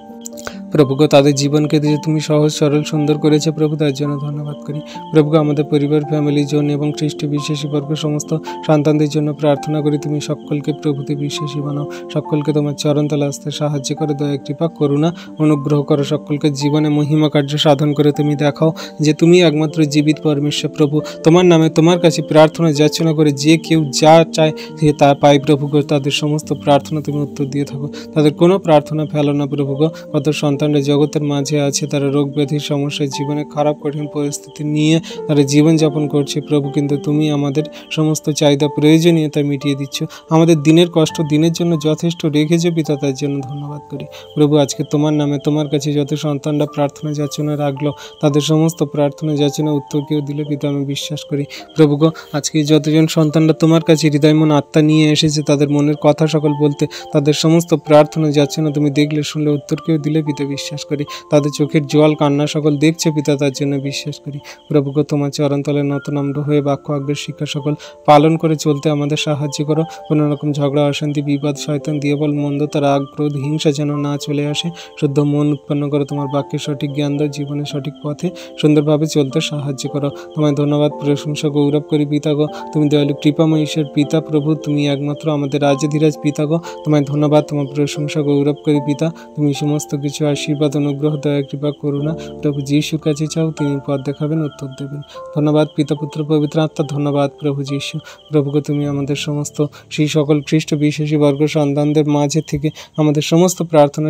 প্রভু গো, তাদের জীবনকে দিয়ে তুমি সহজ সরল সুন্দর করেছে প্রভু, তার জন্য ধন্যবাদ করি প্রভু গো। আমাদের পরিবার, ফ্যামিলির জন্য এবং খ্রিস্ট বিশ্বাসী বর্গ সমস্ত সন্তানদের জন্য প্রার্থনা করি, তুমি সকলকে প্রভুতে বিশ্বাসী বানাও, সকলকে তোমার চরণতলে আসতে সাহায্য করে, দয়া, কৃপা, করুণা, অনুগ্রহ করো, সকলকে জীবনে মহিমা কার্য সাধন করে তুমি দেখাও যে তুমি একমাত্র জীবিত পরমেশ্বর প্রভু। তোমার নামে তোমার কাছে প্রার্থনা যাচনা করে যে কেউ যা চায় সে তা পায় প্রভু গো। তাদের সমস্ত প্রার্থনা তুমি উত্তর দিয়ে থাকো, তাদের কোনো প্রার্থনা ফেলো না প্রভু গো। কত সন্তানরা জগতের মাঝে আছে, তারা রোগ ব্যাধির সমস্যায়, জীবনে খারাপ কঠিন পরিস্থিতি নিয়ে তারা জীবনযাপন করছে প্রভু, কিন্তু তুমি আমাদের সমস্ত চাহিদা প্রয়োজনীয়তা মিটিয়ে দিচ্ছ, আমাদের দিনের কষ্ট দিনের জন্য যথেষ্ট রেখেছো পিতা, তার জন্য ধন্যবাদ করি প্রভু। আজকে তোমার নামে তোমার কাছে যত সন্তানরা প্রার্থনা যাচনা রাখলো, তাদের সমস্ত প্রার্থনা যাচনা উত্তর কেউ দিলে পিতা, আমি বিশ্বাস করি প্রভু গো। আজকে যতজন সন্তানরা তোমার কাছে হৃদয় মন আত্মা নিয়ে এসেছে, তাদের মনের কথা সকল বলতে, তাদের সমস্ত প্রার্থনা যাচনা তুমি দেখলে, শুনলে, উত্তর কেউ দিলে পিতা, বিশ্বাস করি। তাদের চোখের জল, কান্না সকল দেখছে পিতা, তার জন্য বিশ্বাস করি প্রভু গো। তোমার চরণতলে নতনম্র হয়ে বাক্য, আজ্ঞা, শিক্ষা সকল পালন করে চলতে আমাদের সাহায্য করো। কোনো রকম ঝগড়া, অশান্তি, বিবাদ, শয়তান, দিয়াবল, মন্দতা, রাগ, ক্রোধ, হিংসা যেন না চলে আসে। শুদ্ধ মন উৎপন্ন করো, তোমার বাক্যের সঠিক জ্ঞান দাও, জীবনের সঠিক পথে সুন্দরভাবে চলতে সাহায্য করো। তোমায় ধন্যবাদ, প্রশংসা, গৌরব করি পিতা গো। তুমি দয়ালু কৃপাময় ঈশ্বর পিতা প্রভু, তুমি একমাত্র আমাদের রাজধীরাজ পিতা গো। তোমায় ধন্যবাদ, তোমার প্রশংসা, গৌরব করি পিতা। তুমি সমস্ত কিছু আশীর্বাদ, অনুগ্রহ, দয়া, কৃপা, করুণা প্রভু যিশুর কাছে চাও, তিনি পথ দেখাবেন, উত্তর দেবেন। ধন্যবাদ পিতা, পুত্র, পবিত্র আত্মা, ধন্যবাদ প্রভু যিশু। প্রভুকে তুমি আমাদের সমস্ত সেই সকল খ্রিস্ট বিশ্বাসী বর্গ সন্তানদের মাঝে থেকে আমাদের সমস্ত প্রার্থনা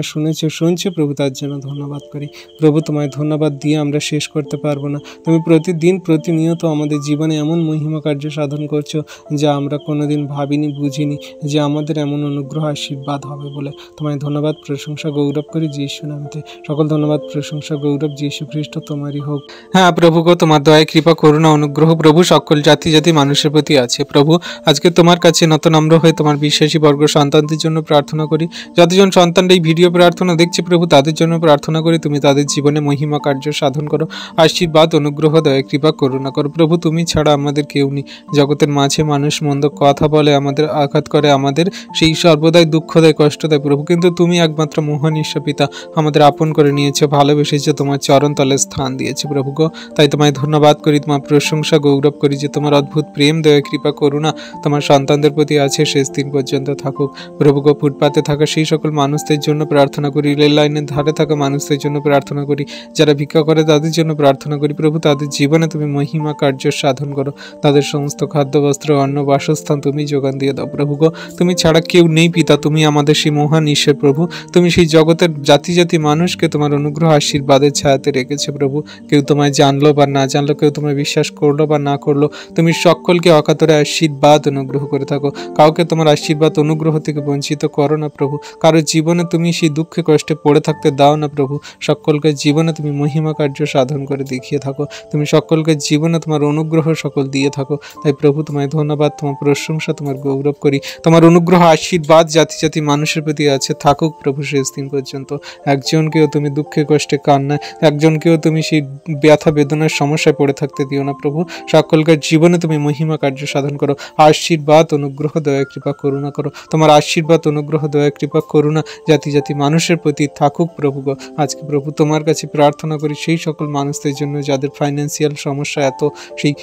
শুনছো প্রভু, তার জন্য ধন্যবাদ করি প্রভু। তোমায় ধন্যবাদ দিয়ে আমরা শেষ করতে পারবো না। তুমি প্রতিদিন প্রতিনিয়ত আমাদের জীবনে এমন মহিমা কার্য সাধন করছো যা আমরা কোনোদিন ভাবিনি, বুঝিনি যে আমাদের এমন অনুগ্রহ আশীর্বাদ হবে বলে। তোমায় ধন্যবাদ, প্রশংসা, গৌরব করি যিশু নামেতে। সকল ধন্যবাদ, প্রশংসা, গৌরব যিশু খ্রিস্ট তোমারই হোক। হ্যাঁ প্রভু গো, তোমার দয়া, কৃপা, করুণা, অনুগ্রহ প্রভু সকল জাতি জাতি মানুষের প্রতি আছে প্রভু। আজকে তোমার কাছে নতনম্র হয়ে তোমার বিশ্বাসী বর্গ সন্তানদের জন্য প্রার্থনা করি। যতজন সন্তানরা এই ভিডিও প্রার্থনা দেখছে প্রভু, তাদের জন্য প্রার্থনা করি, তুমি তাদের জীবনে মহিমা কার্য সাধন করো, আশীর্বাদ, অনুগ্রহ, দয়া, কৃপা, করুণা করো প্রভু। তুমি ছাড়া আমাদের কেউ নেই। জগতের মাঝে মানুষ মন্দ কথা বলে, আমাদের আঘাত করে, আমাদের সেই সর্বদাই দুঃখ দেয়, কষ্ট দেয় প্রভু, কিন্তু তুমি একমাত্র মহান ঈশ্বর পিতা, আমাদের আমাদের আপন করে নিয়েছো, ভালোবেসেছো, তোমার চরণ তলে স্থান দিয়েছে প্রভু গো। তাই তোমায় ধন্যবাদ করি, তোমার প্রশংসা গৌরব করি যে তোমার অদ্ভুত প্রেম, দয়া, কৃপা, করুণা তোমার সন্তানদের প্রতি আছে, শেষ দিন পর্যন্ত থাকুক প্রভু গো। ফুটপাতে থাকা সেই সকল মানুষদের জন্য প্রার্থনা করি, রেল লাইনের ধারে থাকা মানুষদের জন্য প্রার্থনা করি, যারা ভিক্ষা করে তাদের জন্য প্রার্থনা করি প্রভু। তাদের জীবনে তুমি মহিমা কার্য সাধন করো, তাদের সমস্ত খাদ্য, বস্ত্র, অন্ন, বাসস্থান তুমি যোগান দিয়ে দাও প্রভু গো। তুমি ছাড়া কেউ নেই পিতা, তুমি আমাদের সেই মহান ঈশ্বর প্রভু। তুমি সেই জগতের জাতি জাতি মানুষকে তোমার অনুগ্রহ আশীর্বাদের ছায়াতে রেখেছে প্রভু। কেউ তোমায় জানলো বা না জানলো, কেউ তোমায় বিশ্বাস করলো বা না করলো, তুমি সকলকে অকাতরে আশীর্বাদ অনুগ্রহ করে থাকো। কাউকে তোমার আশীর্বাদ অনুগ্রহ থেকে বঞ্চিত করো না প্রভু। কারো জীবনে তুমি সেই দুঃখে কষ্টে পড়ে থাকতে দাও না প্রভু। সকলকে জীবনে তুমি মহিমা কার্য সাধন করে দেখিয়ে থাকো। তুমি সকলকে জীবনে তোমার অনুগ্রহ সকল দিয়ে থাকো। তাই প্রভু তোমায় ধন্যবাদ, তোমার প্রশংসা, তোমার গৌরব করি। তোমার অনুগ্রহ আশীর্বাদ জাতি জাতি মানুষের প্রতি আছে, থাকুক প্রভু শেষ দিন পর্যন্ত। একজনকেও তুমি দুঃখে কষ্টে কান্নায়, একজনকেও তুমি সেই ব্যথা বেদনার সমস্যায় পড়ে থাকতে দিও না প্রভু। সকলকার জীবনে তুমি মহিমা কার্য সাধন করো। আশীর্বাদ, অনুগ্রহ, দয়া, কৃপা, করুণা করো। তোমার আশীর্বাদ, অনুগ্রহ, দয়া, কৃপা, করুণা জাতি জাতি মানুষের প্রতি থাকুক প্রভু গো। আজকে প্রভু তোমার কাছে প্রার্থনা করি সেই সকল মানুষদের জন্য যাদের ফাইন্যান্সিয়াল সমস্যা এত সেই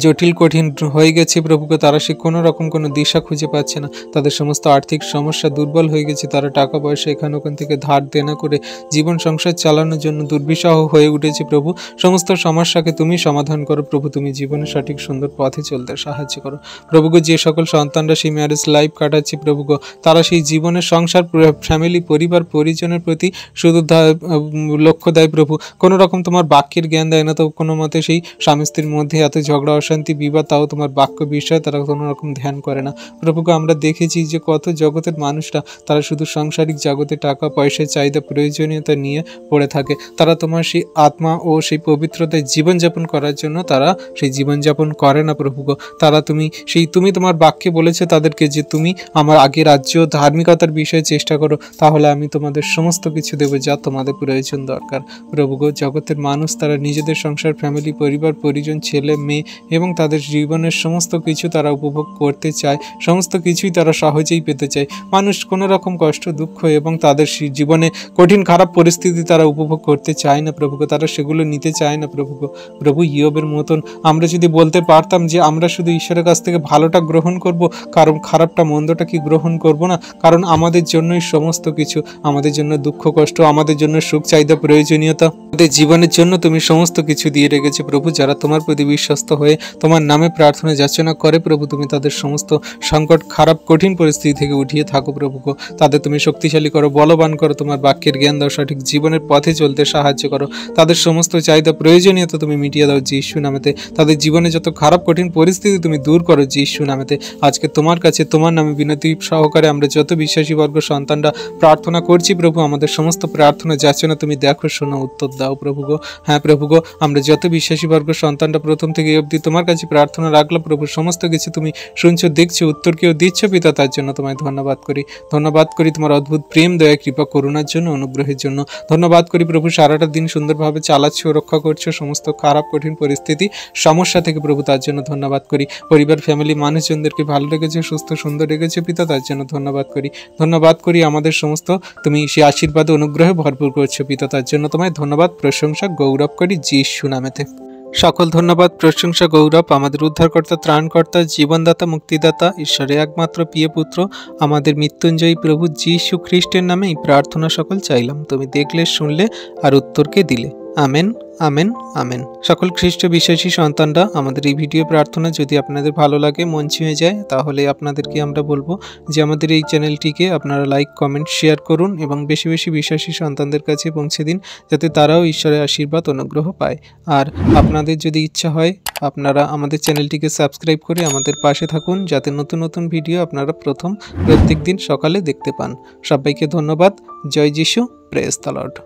জটিল কঠিন হয়ে গেছে প্রভুকে, তারা সে কোনো রকম কোনো দিশা খুঁজে পাচ্ছে না। তাদের সমস্ত আর্থিক সমস্যা দুর্বল হয়ে গেছে, তারা টাকা পয়সা এখানে ওখান থেকে ধার দেনা করে জীবন সংসার চালানোর জন্য দুর্বিষহ হয়ে উঠেছে প্রভু। সমস্ত সমস্যাকে তুমি সমাধান করো প্রভু। তুমি জীবনে সঠিক সুন্দর পথে চলতে সাহায্য করো প্রভুগো। যে সকল সন্তানরা সেই ম্যারেজ লাইফ কাটাচ্ছে প্রভুগো, তারা সেই জীবনের সংসার, ফ্যামিলি, পরিবার, পরিজনের প্রতি শুধু লক্ষ্য দেয় প্রভু। কোনো রকম তোমার বাক্যের জ্ঞান দেয় না, তো কোনো মতে সেই স্বামী স্ত্রীর মধ্যে এত ঝগড়া, অশান্তি, বিবাদ, তাও তোমার বাক্য বিষয়ে তারা কোনো রকম ধ্যান করে না প্রভুকে। আমরা দেখেছি যে কত জগতের মানুষরা তারা শুধু সাংসারিক জগতে টাকা পয়সার চাহিদা, প্রয়োজনীয়তা নিয়ে পড়ে থাকে। তারা তোমার সেই আত্মা ও সেই পবিত্রতায় জীবনযাপন করার জন্য তারা সেই জীবনযাপন করে না প্রভুগো। তারা তুমি তোমার বাক্যে বলেছে তাদেরকে যে তুমি আমার আগে রাজ্য ধার্মিকতার বিষয়ে চেষ্টা করো, তাহলে আমি তোমাদের সমস্ত কিছু দেবো যা তোমাদের প্রয়োজন দরকার প্রভুগো। জগতের মানুষ তারা নিজেদের সংসার, ফ্যামিলি, পরিবার, পরিজন, ছেলে মেয়ে এবং তাদের জীবনের সমস্ত কিছু তারা উপভোগ করতে চায়, সমস্ত কিছুই তারা সহজেই পেতে চায়। মানুষ কোনো রকম কষ্ট, দুঃখ এবং তাদের জীবনে কঠিন খারাপ পরিস্থিতি তারা উপভোগ করতে চায় না প্রভুকে, তারা সেগুলো নিতে চায় না প্রভুকে। প্রভু ইয়োবের মতন আমরা যদি বলতে পারতাম যে আমরা শুধু ঈশ্বরের কাছ থেকে ভালোটা গ্রহণ করব, কারণ খারাপটা মন্দটা কি গ্রহণ করব না, কারণ আমাদের জন্যই সমস্ত কিছু, আমাদের জন্য দুঃখ কষ্ট, আমাদের জন্য সুখ, চাহিদা, প্রয়োজনীয়তা, আমাদের জীবনের জন্য তুমি সমস্ত কিছু দিয়ে রেখেছো প্রভু। যারা তোমার প্রতি বিশ্বস্ত হয়ে তোমার নামে প্রার্থনা যাচনা করে প্রভু, তুমি তাদের সমস্ত সংকট, খারাপ, কঠিন পরিস্থিতি থেকে উঠিয়ে থাকো প্রভু গো। তাদের তুমি শক্তিশালী করো, বলবান করো, তোমার বাক্যের জ্ঞান দাও, সঠিক জীবনের পথে চলতে সাহায্য করো। তাদের সমস্ত চাহিদা, প্রয়োজনীয়তা তুমি মিটিয়ে দাও যীশু নামেতে। তাদের জীবনে যত খারাপ কঠিন পরিস্থিতি তুমি দূর করো যীশু নামেতে। আজকে তোমার কাছে তোমার নামে বিনতি সহকারে আমরা যত বিশ্বাসী বর্গ সন্তানরা প্রার্থনা করছি প্রভু, আমাদের সমস্ত প্রার্থনা যাচনা তুমি দেখো, শোনো, উত্তর দাও প্রভু গো। হ্যাঁ প্রভু গো, আমরা যত বিশ্বাসী বর্গ সন্তানরা প্রথম থেকে অবধি তোমার কাছে প্রার্থনা রাখলাম প্রভু, সমস্ত কিছু তুমি শুনছো, দেখছো, উত্তর কেউ দিচ্ছ পিতা, তার জন্য তোমায় ধন্যবাদ করি। ধন্যবাদ করি তোমার অদ্ভুত প্রেম, দয়া, কৃপা, করুণার জন্য, অনুগ্রহের জন্য। ধন্যবাদ করি প্রভু সারাটা দিন সুন্দরভাবে চালাচ্ছ, রক্ষা করছো সমস্ত খারাপ কঠিন পরিস্থিতি সমস্যা থেকে প্রভু, তার জন্য ধন্যবাদ করি। পরিবার, ফ্যামিলি, মানুষজনদেরকে ভালো রেখেছো, সুস্থ সুন্দর রেখেছো পিতা, তার জন্য ধন্যবাদ করি। ধন্যবাদ করি আমাদের সমস্ত তুমি সেই আশীর্বাদ অনুগ্রহে ভরপুর করছো পিতা, তার জন্য তোমায় ধন্যবাদ, প্রশংসা, গৌরব করি যীশু নামেতে। সকল ধন্যবাদ, প্রশংসা, গৌরব আমাদের উদ্ধারকর্তা, ত্রাণকর্তা, জীবনদাতা, মুক্তিদাতা, ঈশ্বরের একমাত্র প্রিয় পুত্র, আমাদের মৃত্যুঞ্জয়ী প্রভু যীশু খ্রিস্টের নামে এই প্রার্থনা সকল চাইলাম। তুমি দেখলে, শুনলে আর উত্তরকে দিলে। Amen, amen, amen. সকল খ্রিস্ট বিশ্বাসী সন্তানরা, আমাদের এই ভিডিও প্রার্থনা যদি আপনাদের ভালো লাগে, মন ছুঁয়ে যায়, তাহলে আপনাদেরকে আমরা বলবো যে আমাদের এই চ্যানেলটিকে আপনারা লাইক, কমেন্ট, শেয়ার করুন এবং বেশি বেশি বিশ্বাসী সন্তানদের কাছে পৌঁছে দিন, যাতে তারাও ঈশ্বরের আশীর্বাদ অনুগ্রহ পায়। আর আপনাদের যদি ইচ্ছা হয়, আপনারা আমাদের চ্যানেলটিকে সাবস্ক্রাইব করে আমাদের পাশে থাকুন, যাতে নতুন নতুন ভিডিও আপনারা প্রত্যেক দিন সকালে দেখতে পান। সবাইকে ধন্যবাদ। জয় যিশু, প্রেজ দ্য লর্ড।